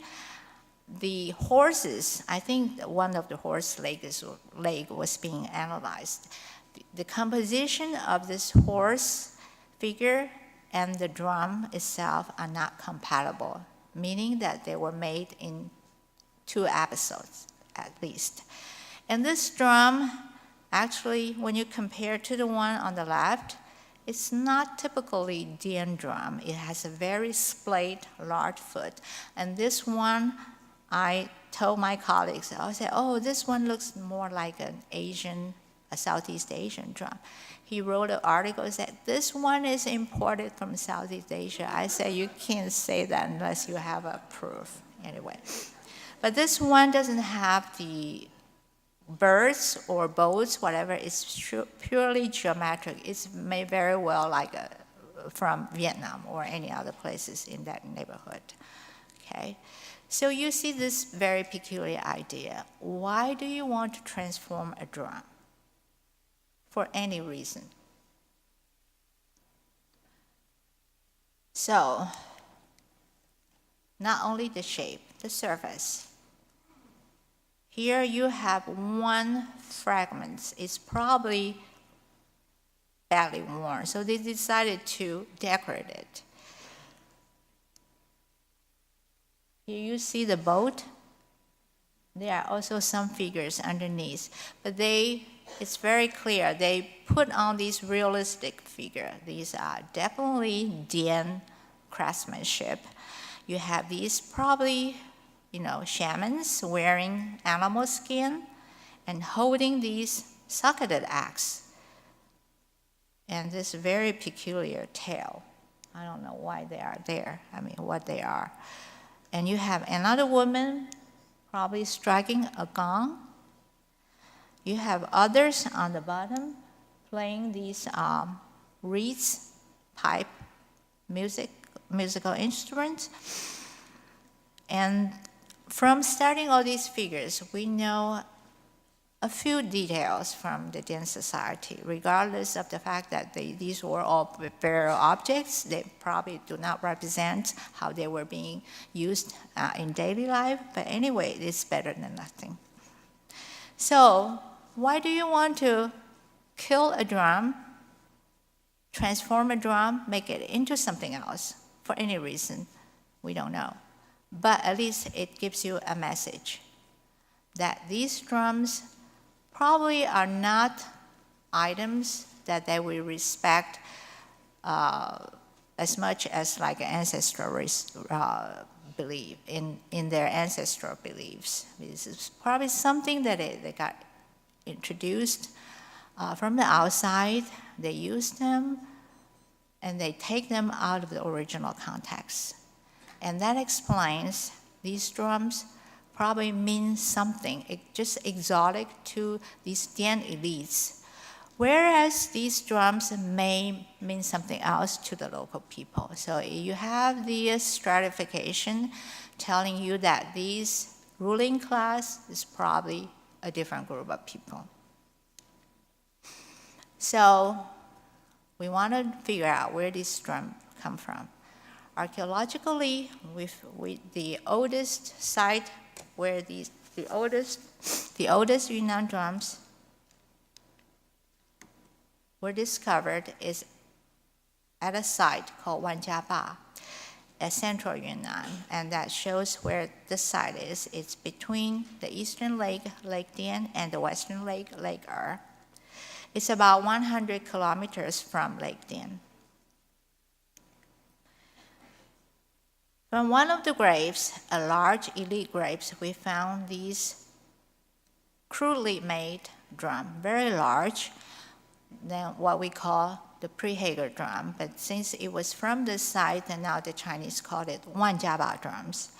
The horses, I think one of the horse leg was being analyzed. The composition of this horse figure and the drum itself are not compatible, meaning that they were made in 2 episodes at least. And this drum, actually, when you compare to the one on the left, it's not typically Dian drum. It has a very splayed, large foot. And this one, I told my colleagues, I said, this one looks more like a Southeast Asian drum. He wrote an article and said, this one is imported from Southeast Asia. I said, you can't say that unless you have a proof. Anyway. But this one doesn't have the birds or boats, whatever. It's purely geometric. It's made very well from Vietnam or any other places in that neighborhood. Okay. So you see this very peculiar idea. Why do you want to transform a drum? For any reason. So, not only the shape, the surface. Here you have one fragment. It's probably badly worn, so they decided to decorate it. Here you see the boat. There are also some figures underneath, but it's very clear. They put on these realistic figures. These are definitely Dian craftsmanship. You have these probably, shamans wearing animal skin and holding these socketed axe. And this very peculiar tail. I don't know why they are there. What they are. And you have another woman, probably striking a gong. You have others on the bottom playing these reeds, pipe, musical instruments. And from studying all these figures, we know a few details from the Dian society, regardless of the fact that these were all burial objects. They probably do not represent how they were being used in daily life, but anyway, it's better than nothing. So why do you want to kill a drum, transform a drum, make it into something else? For any reason, we don't know. But at least it gives you a message that these drums probably are not items that they will respect as much as like ancestors believe in their ancestral beliefs. This is probably something that they got introduced from the outside. They use them and they take them out of the original context. And that explains these drums probably mean something just exotic to these Dian elites, whereas these drums may mean something else to the local people. So you have the stratification telling you that these ruling class is probably a different group of people. So we want to figure out where these drums come from. Archaeologically, the oldest site where the oldest Yunnan drums were discovered is at a site called Wanjiaba at central Yunnan, and that shows where the site is. It's between the eastern lake, Lake Dian, and the western lake, Lake Er. It's about 100 kilometers from Lake Dian. From one of the graves, a large elite graves, we found these crudely made drum, very large, than what we call the pre-Hager drum. But since it was from this site, and now the Chinese called it Wanjiaba drums.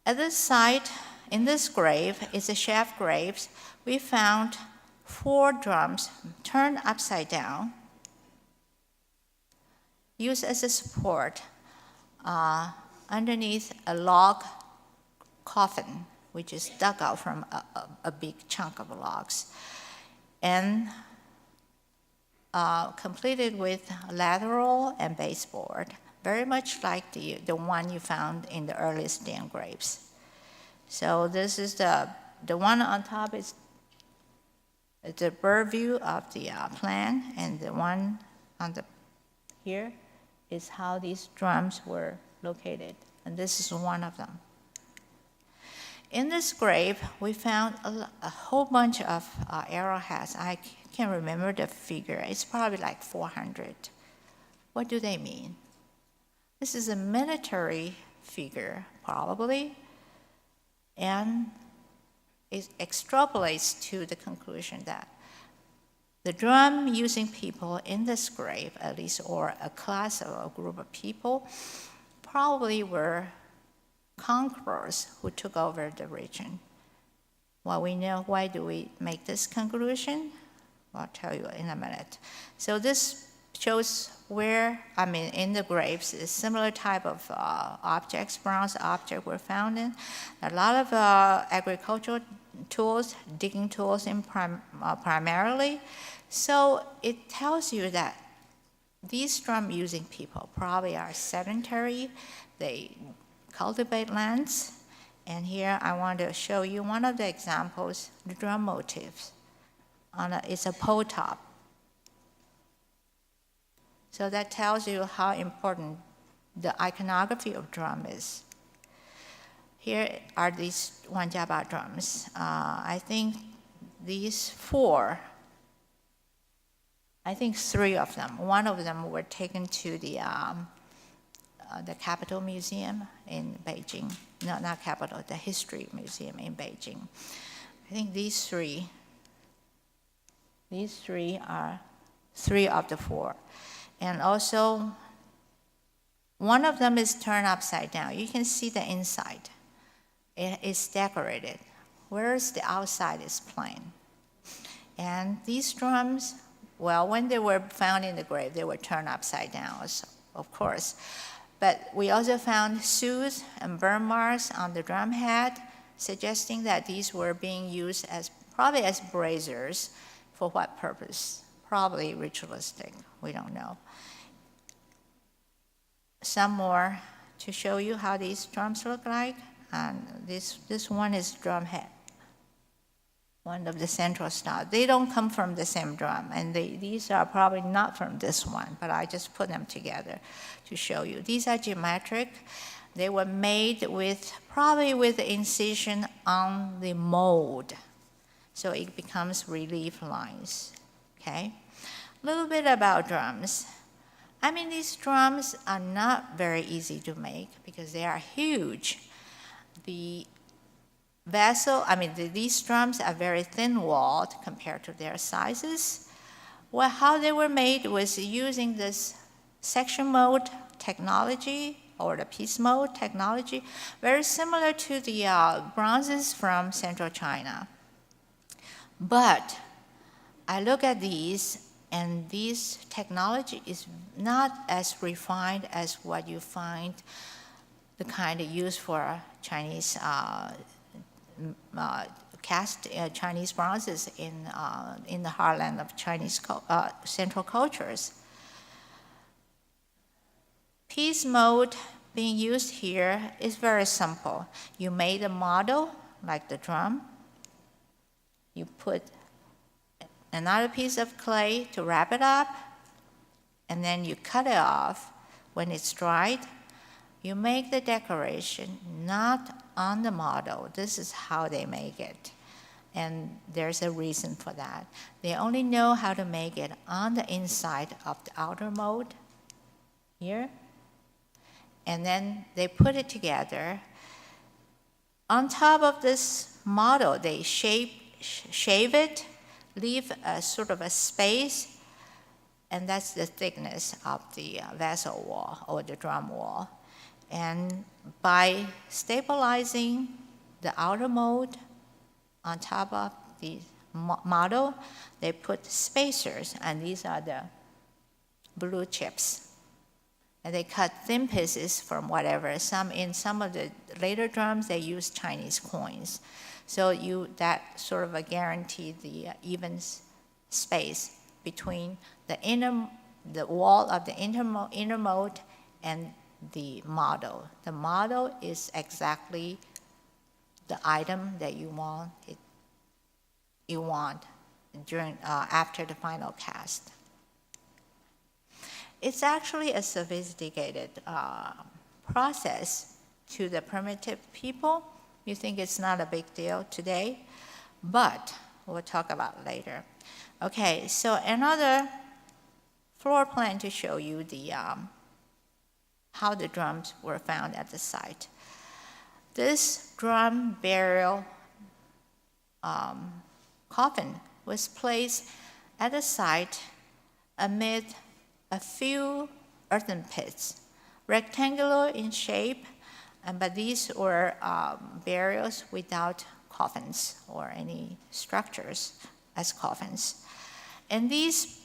At this site, in this grave, it's a shaft grave, we found 4 drums turned upside down, used as a support underneath a log coffin, which is dug out from a big chunk of logs, and completed with lateral and baseboard, very much like the one you found in the earliest Dian graves. So this is the one on top is the bird view of the plan, and the one on the here is how these drums were located, and this is one of them. In this grave, we found a whole bunch of arrowheads. I can't remember the figure. It's probably like 400. What do they mean? This is a military figure, probably, and it extrapolates to the conclusion that the drum-using people in this grave, at least, or a class or a group of people, probably were conquerors who took over the region. Well, we know why do we make this conclusion? I'll tell you in a minute. So this shows where, in the graves, a similar type of objects, bronze objects were found in. A lot of agricultural tools, digging tools primarily. So it tells you that these drum-using people probably are sedentary. They cultivate lands. And here I want to show you one of the examples, the drum motifs. It's a pole top. So that tells you how important the iconography of drum is. Here are these Wanjiaba drums. I think these 4, I think 3 of them. One of them were taken to the Capitol Museum in Beijing. No, not Capitol, the History Museum in Beijing. I think these 3 are 3 of the 4. And also, one of them is turned upside down. You can see the inside. it's decorated, whereas the outside is plain. And these drums, well, when they were found in the grave, they were turned upside down, of course. But we also found soot and burn marks on the drum head, suggesting that these were being used as probably as braziers. For what purpose? Probably ritualistic, we don't know. Some more to show you how these drums look like. And this one is drum head, one of the central style. They don't come from the same drum, and these are probably not from this one, but I just put them together to show you. These are geometric. They were made probably with the incision on the mold, so it becomes relief lines, okay? A little bit about drums. I mean, these drums are not very easy to make because they are huge. The vessel, these drums are very thin-walled compared to their sizes. Well, how they were made was using this section mold technology or the piece mold technology, very similar to the bronzes from central China. But I look at these, and this technology is not as refined as what you find the kind of used for Chinese Chinese bronzes in the heartland of Chinese central cultures. Piece mold being used here is very simple. You made a model, like the drum. You put another piece of clay to wrap it up, and then you cut it off. When it's dried, you make the decoration not on the model. This is how they make it. And there's a reason for that. They only know how to make it on the inside of the outer mold here. And then they put it together. On top of this model, they shave it, leave a sort of a space, and that's the thickness of the vessel wall or the drum wall. And by stabilizing the outer mold on top of the model, they put spacers, and these are the blue chips. And they cut thin pieces from whatever. In some of the later drums, they use Chinese coins. So that sort of guaranteed the even space between the wall of the inner mold and the model. The model is exactly the item that you want during after the final cast. It's actually a sophisticated process to the primitive people. You think it's not a big deal today, but we'll talk about it later. Okay, so another floor plan to show you how the drums were found at the site. This drum burial coffin was placed at the site amid a few earthen pits, rectangular in shape, but these were burials without coffins or any structures as coffins. And these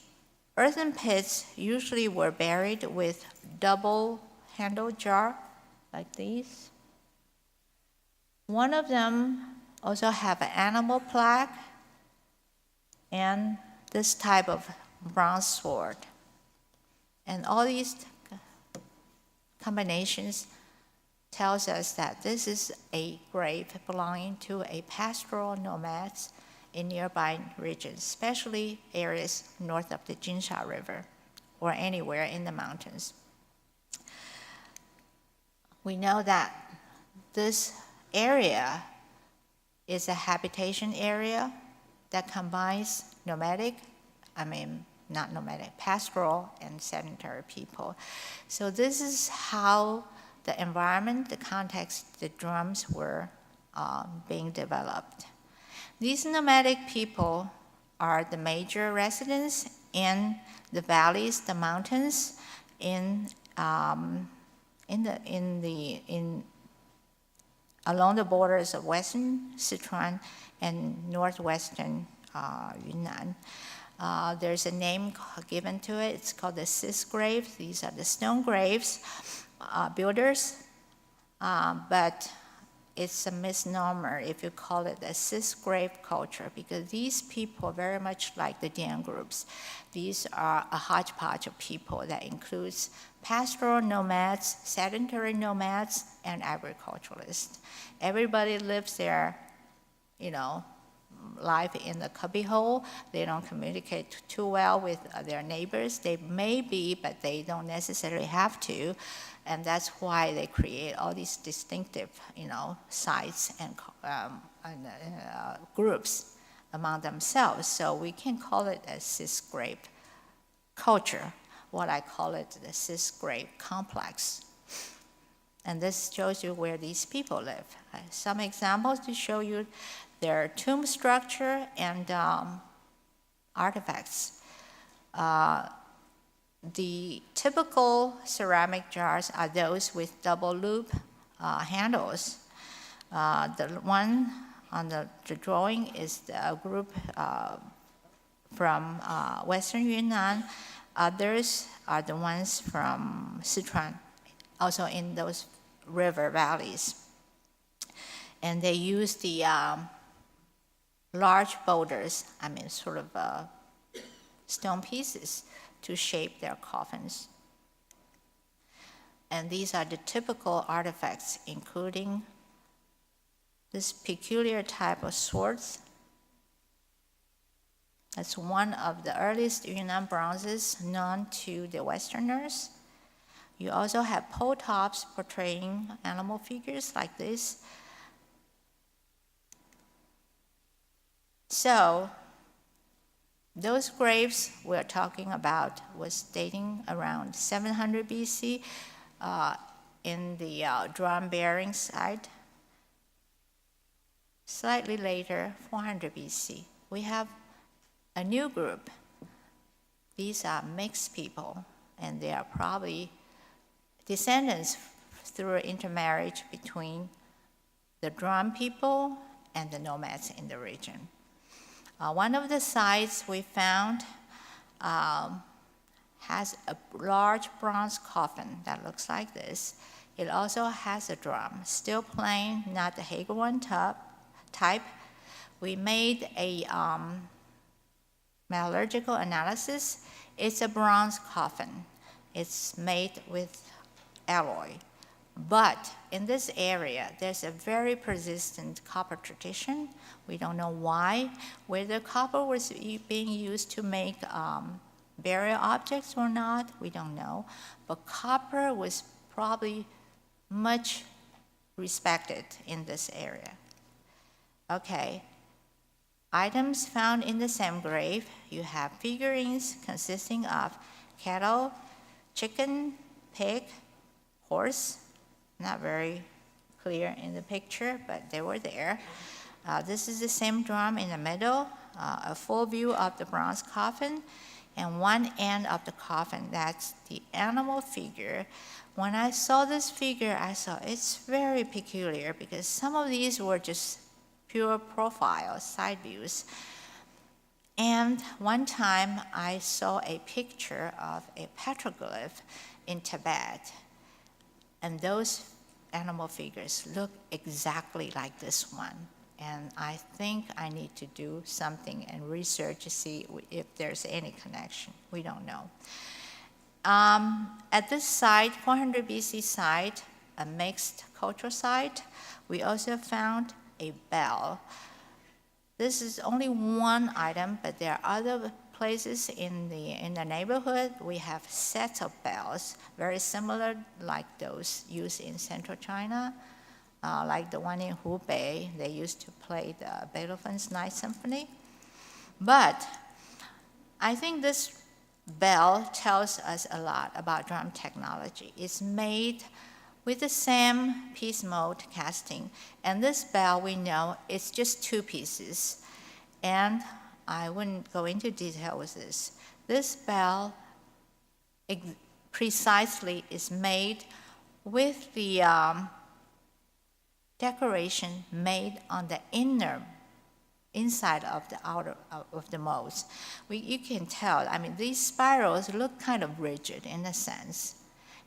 earthen pits usually were buried with double-handled jar like these. One of them also have an animal plaque and this type of bronze sword. And all these combinations tells us that this is a grave belonging to a pastoral nomads in nearby regions, especially areas north of the Jinsha River or anywhere in the mountains. We know that this area is a habitation area that combines pastoral and sedentary people. So this is how the environment, the context, the drums were being developed. These nomadic people are the major residents in the valleys, the mountains, in along the borders of western Sichuan and northwestern Yunnan. There's a name given to it. It's called the cis graves. These are the stone graves builders, but it's a misnomer if you call it a cis grave culture, because these people are very much like the Dian groups. These are a hodgepodge of people that includes pastoral nomads, sedentary nomads, and agriculturalists. Everybody lives their, life in the cubbyhole. They don't communicate too well with their neighbors. They may be, but they don't necessarily have to. And that's why they create all these distinctive, sites and groups among themselves. So we can call it a cis-grave culture. What I call it the cis-grave complex. And this shows you where these people live. Some examples to show you their tomb structure and artifacts. The typical ceramic jars are those with double loop handles. The one on the drawing is a group from Western Yunnan. Others are the ones from Sichuan, also in those river valleys. And they use the large boulders, sort of stone pieces, to shape their coffins. And these are the typical artifacts, including this peculiar type of swords. That's one of the earliest Yunnan bronzes known to the Westerners. You also have pole tops portraying animal figures like this. So, those graves we're talking about was dating around 700 BC in the drum-bearing side. Slightly later, 400 BC, we have a new group. These are mixed people, and they are probably descendants through intermarriage between the drum people and the nomads in the region. One of the sites we found has a large bronze coffin that looks like this. It also has a drum, still plain, not the Hegel type. We made a metallurgical analysis. It's a bronze coffin. It's made with alloy. But in this area, there's a very persistent copper tradition. We don't know why. Whether copper was being used to make burial objects or not, we don't know. But copper was probably much respected in this area. Okay. Items found in the same grave, you have figurines consisting of cattle, chicken, pig, horse. Not very clear in the picture, but they were there. This is the same drum in the middle, a full view of the bronze coffin, and one end of the coffin, that's the animal figure. When I saw this figure, I saw it's very peculiar because some of these were just pure profiles, side views. And one time I saw a picture of a petroglyph in Tibet. And those animal figures look exactly like this one. And I think I need to do something and research to see if there's any connection. We don't know. At this site, 400 BC site, a mixed cultural site, we also found a bell. This is only one item, but there are other places in the neighborhood. We have sets of bells, very similar like those used in central China, like the one in Hubei. They used to play the Beethoven's Ninth Symphony. But I think this bell tells us a lot about drum technology. It's made with the same piece mold casting. And this bell, we know, it's just two pieces. And I wouldn't go into detail with this. This bell precisely is made with the decoration made on the inside of the outer of the molds. You can tell, I mean, these spirals look kind of rigid in a sense.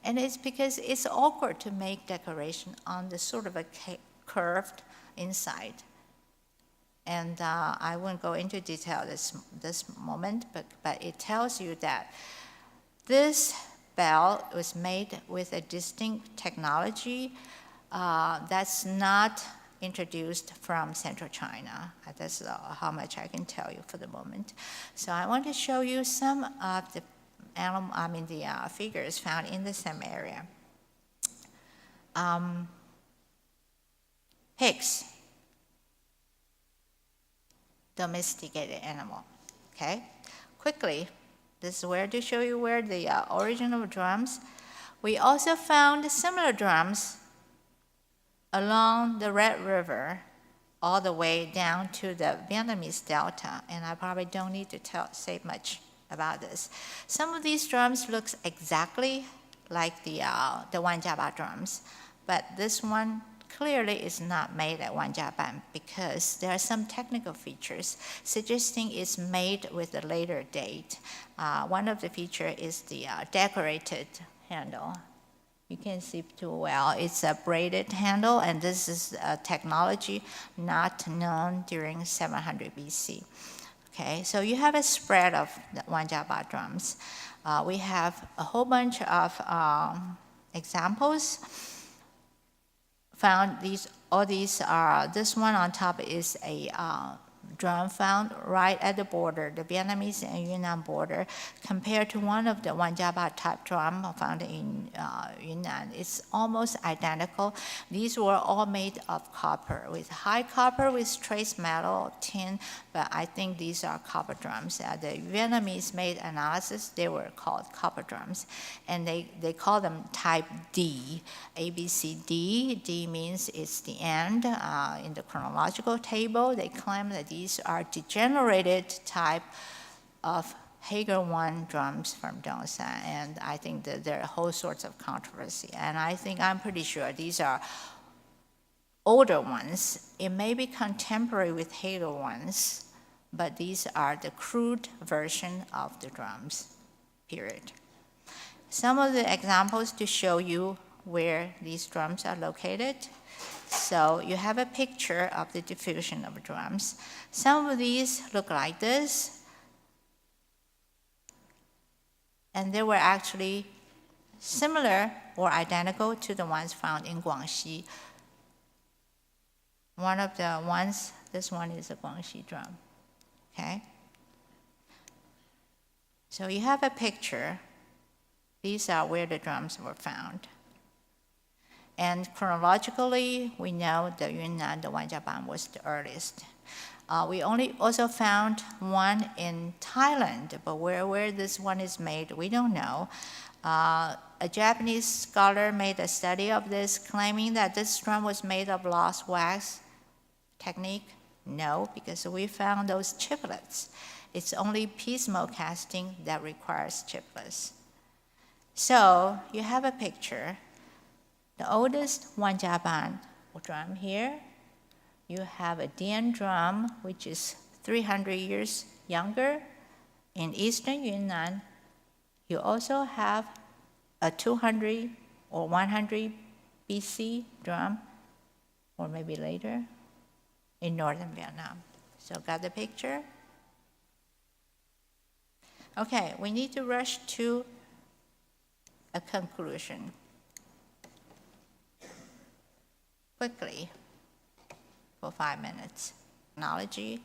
And it's because it's awkward to make decoration on the sort of a curved inside. And I won't go into detail this moment, but it tells you that this bell was made with a distinct technology that's not introduced from Central China. That's how much I can tell you for the moment. So I want to show you some of the figures found in the same area. Pigs, domesticated animal. Okay, quickly, this is where to show you where the original drums. We also found similar drums along the Red River all the way down to the Vietnamese Delta, and I probably don't need to say much about this. Some of these drums look exactly like the Wanjiaba drums, but this one clearly is not made at Wanjiaban because there are some technical features suggesting it's made with a later date. One of the features is the decorated handle. You can see too well. It's a braided handle, and this is a technology not known during 700 BC. Okay, so you have a spread of the Wanjiaba drums. We have a whole bunch of examples. Found this one on top is a drum found right at the border, the Vietnamese and Yunnan border, compared to one of the Wanjiaba type drum found in Yunnan. It's almost identical. These were all made of copper, with high copper with trace metal, tin, but I think these are copper drums. The Vietnamese made analysis, they were called copper drums, and they call them type D, A, B, C, D. D means it's the end. In the chronological table, they claim that these are degenerated type of Hager 1 drums from Dongsan, and I think that there are whole sorts of controversy. And I'm pretty sure these are older ones. It may be contemporary with Hager ones, but these are the crude version of the drums, period. Some of the examples to show you where these drums are located. So you have a picture of the diffusion of drums. Some of these look like this, and they were actually similar or identical to the ones found in Guangxi. One of the ones, this one is a Guangxi drum, okay? So you have a picture. These are where the drums were found. And chronologically, we know the Yunnan, the Wanjiaban was the earliest. We also found one in Thailand, but where this one is made, we don't know. A Japanese scholar made a study of this, claiming that this drum was made of lost wax. Technique? No, because we found those chiplets. It's only piecemeal casting that requires chiplets. So you have a picture. The oldest Wanjiaban drum here. You have a Dian drum, which is 300 years younger in eastern Yunnan. You also have a 200 or 100 BC drum, or maybe later, in northern Vietnam. So got the picture? Okay, we need to rush to a conclusion. Quickly, for 5 minutes. Technology.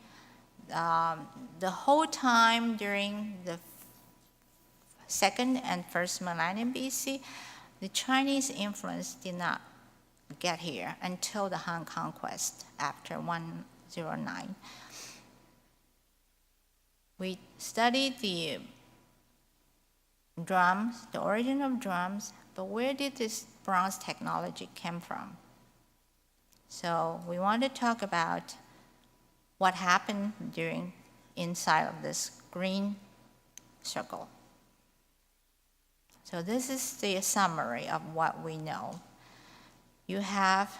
The whole time during the second and first millennium BC, the Chinese influence did not get here until the Han Conquest after 109. We studied the drums, the origin of drums, but where did this bronze technology come from? So we want to talk about what happened inside of this green circle. So this is the summary of what we know. You have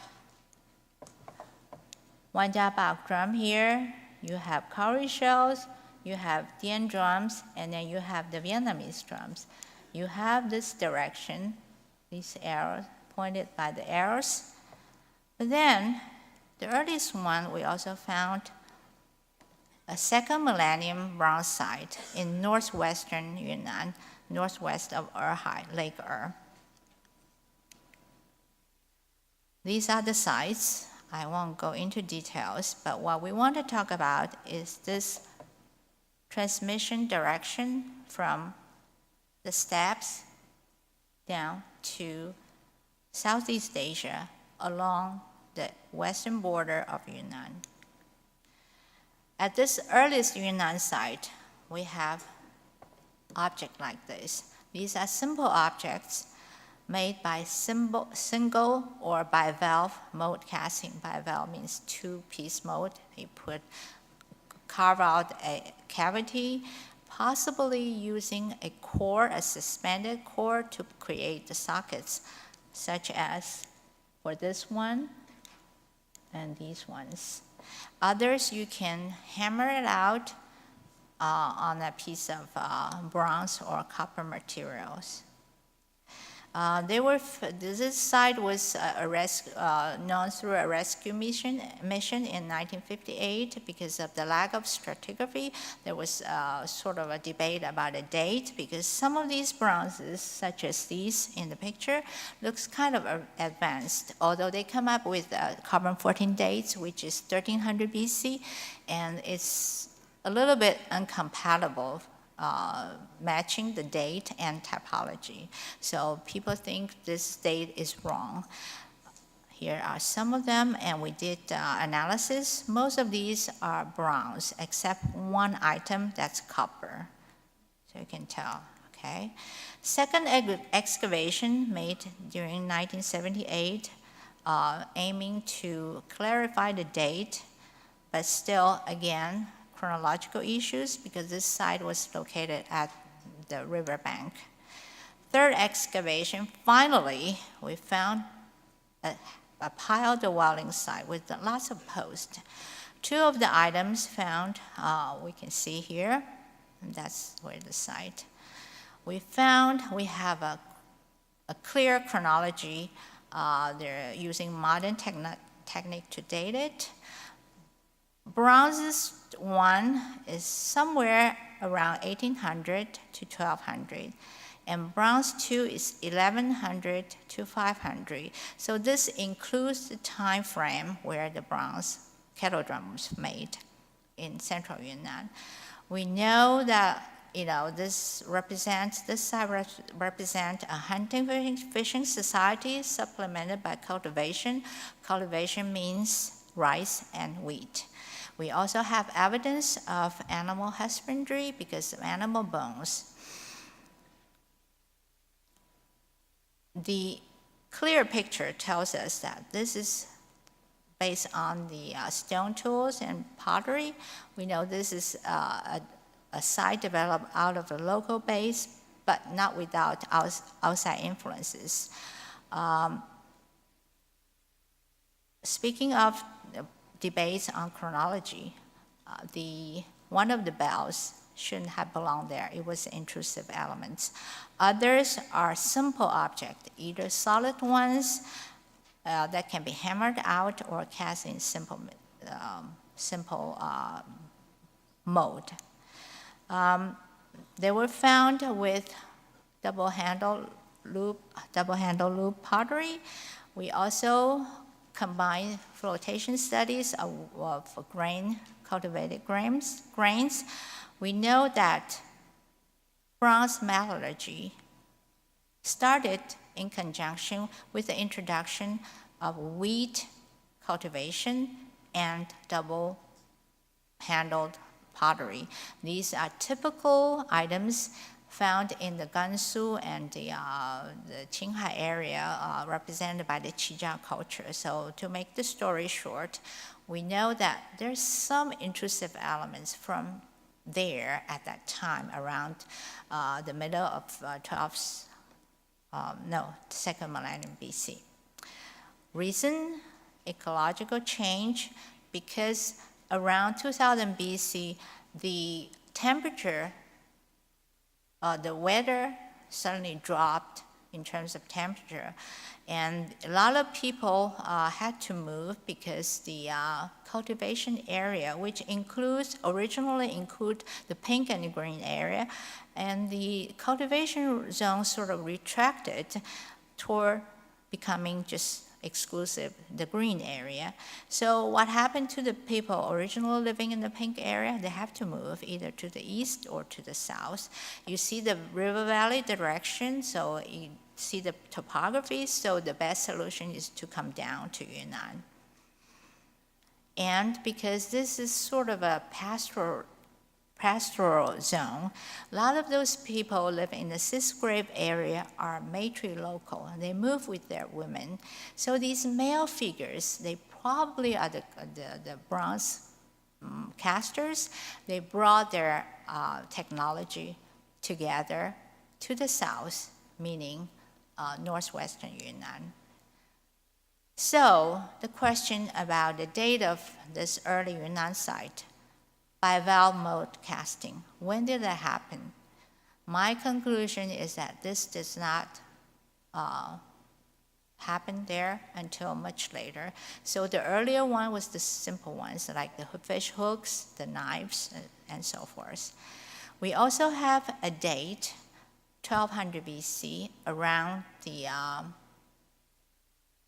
Wanjiabao drum here, you have cowrie shells, you have Dian drums, and then you have the Vietnamese drums. You have this direction, these arrows, pointed by the arrows. But then, the earliest one, we also found a second millennium bronze site in northwestern Yunnan, northwest of Erhai, Lake Er. These are the sites. I won't go into details, but what we want to talk about is this transmission direction from the steppes down to Southeast Asia along the western border of Yunnan. At this earliest Yunnan site, we have objects like this. These are simple objects made by single or bivalve mold casting. Bivalve means two-piece mold. They carve out a cavity, possibly using a core, a suspended core, to create the sockets, such as for this one and these ones. Others, you can hammer it out on a piece of bronze or copper materials. This site was known through a rescue mission in 1958 because of the lack of stratigraphy. There was sort of a debate about a date because some of these bronzes, such as these in the picture, looks kind of advanced, although they come up with carbon-14 dates, which is 1300 BC, and it's a little bit incompatible matching the date and typology. So people think this date is wrong. Here are some of them, and we did analysis. Most of these are bronze, except one item that's copper. So you can tell, okay? Second excavation made during 1978, aiming to clarify the date, but still, again, chronological issues because this site was located at the riverbank. Third excavation, finally, we found a pile dwelling site with lots of posts. Two of the items found, we can see here, and that's where the site. We have a clear chronology. They're using modern technique to date it. Bronze's one is somewhere around 1800 to 1200, and bronze 2 is 1100 to 500. So this includes the time frame where the bronze kettle drum was made in central Yunnan. We know that this site represents a hunting fishing society supplemented by cultivation. Cultivation means rice and wheat. We also have evidence of animal husbandry because of animal bones. The clear picture tells us that this is based on the stone tools and pottery. We know this is a site developed out of a local base, but not without outside influences. Speaking of debates on chronology, one of the bells shouldn't have belonged there. It was intrusive elements. Others are simple objects, either solid ones that can be hammered out or cast in simple mold. They were found with double-handle loop pottery. We also combined flotation studies of cultivated grains. We know that bronze metallurgy started in conjunction with the introduction of wheat cultivation and double-handled pottery. These are typical items found in the Gansu and the Qinghai area represented by the Qijia culture. So to make the story short, we know that there's some intrusive elements from there at that time around the middle of second millennium BC. Reason, ecological change, because around 2000 BC, the temperature, the weather suddenly dropped in terms of temperature. And a lot of people had to move because the cultivation area, which originally include the pink and the green area, and the cultivation zone sort of retracted toward becoming just exclusive, the green area. So what happened to the people originally living in the pink area? They have to move either to the east or to the south. You see the river valley direction, so you see the topography, so the best solution is to come down to Yunnan. And because this is sort of a pastoral zone, a lot of those people living in the Sisgrave area are matrilocal. They move with their women. So these male figures, they probably are the bronze casters. They brought their technology together to the south, meaning northwestern Yunnan. So the question about the date of this early Yunnan site, bivalve mode casting, when did that happen? My conclusion is that this does not happen there until much later. So the earlier one was the simple ones, like the fish hooks, the knives, and so forth. We also have a date, 1200 BC, around the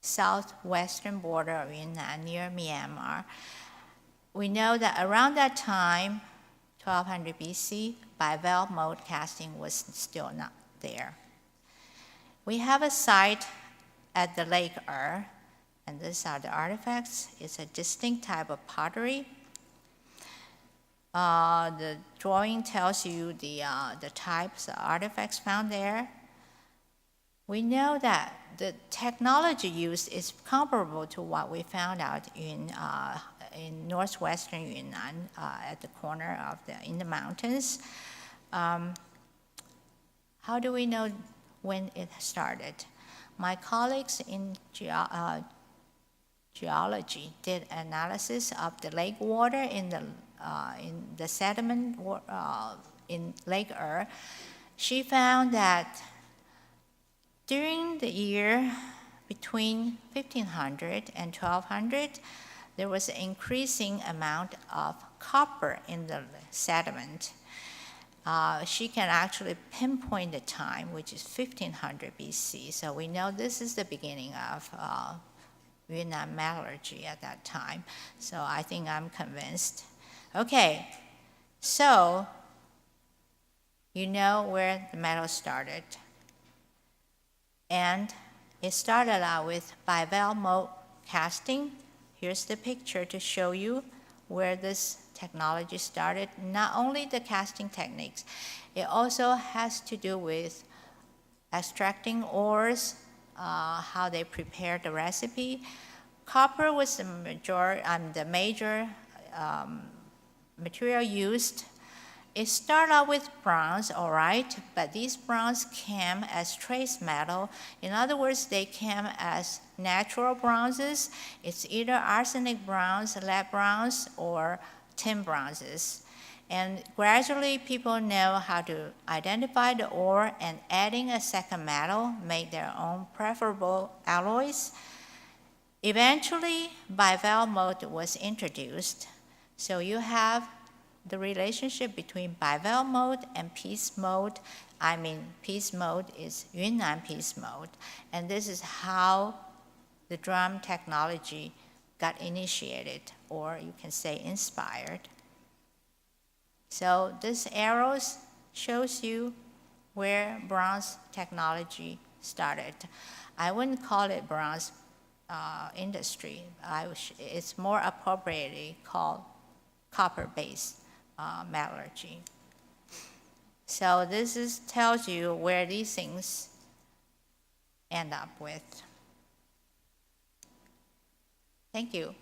southwestern border of Yunnan near Myanmar. We know that around that time, 1200 BC, bivalve mode casting was still not there. We have a site at the Lake and these are the artifacts. It's a distinct type of pottery. The drawing tells you the types of artifacts found there. We know that the technology used is comparable to what we found out in northwestern Yunnan at the corner of in the mountains. How do we know when it started? My colleagues in geology did analysis of the lake water in the sediment in Lake She found that during the year between 1500 and 1200, there was an increasing amount of copper in the sediment. She can actually pinpoint the time, which is 1500 BC. So we know this is the beginning of Yunnan metallurgy at that time. So I think I'm convinced. Okay, so you know where the metal started. And it started out with bivalve mode casting. Here's the picture to show you where this technology started. Not only the casting techniques, it also has to do with extracting ores, how they prepared the recipe. Copper was the major material used. It started out with bronze, all right, but these bronze came as trace metal. In other words, they came as natural bronzes. It's either arsenic bronze, lead bronze, or tin bronzes. And gradually, people know how to identify the ore, and adding a second metal made their own preferable alloys. Eventually, bivalve mode was introduced. So you have the relationship between bivalve mode and piece mode. Piece mode is Yunnan piece mode. And this is how the drum technology got initiated, or you can say inspired. So this arrows shows you where bronze technology started. I wouldn't call it bronze industry. It's more appropriately called copper-based metallurgy. So this tells you where these things end up with. Thank you.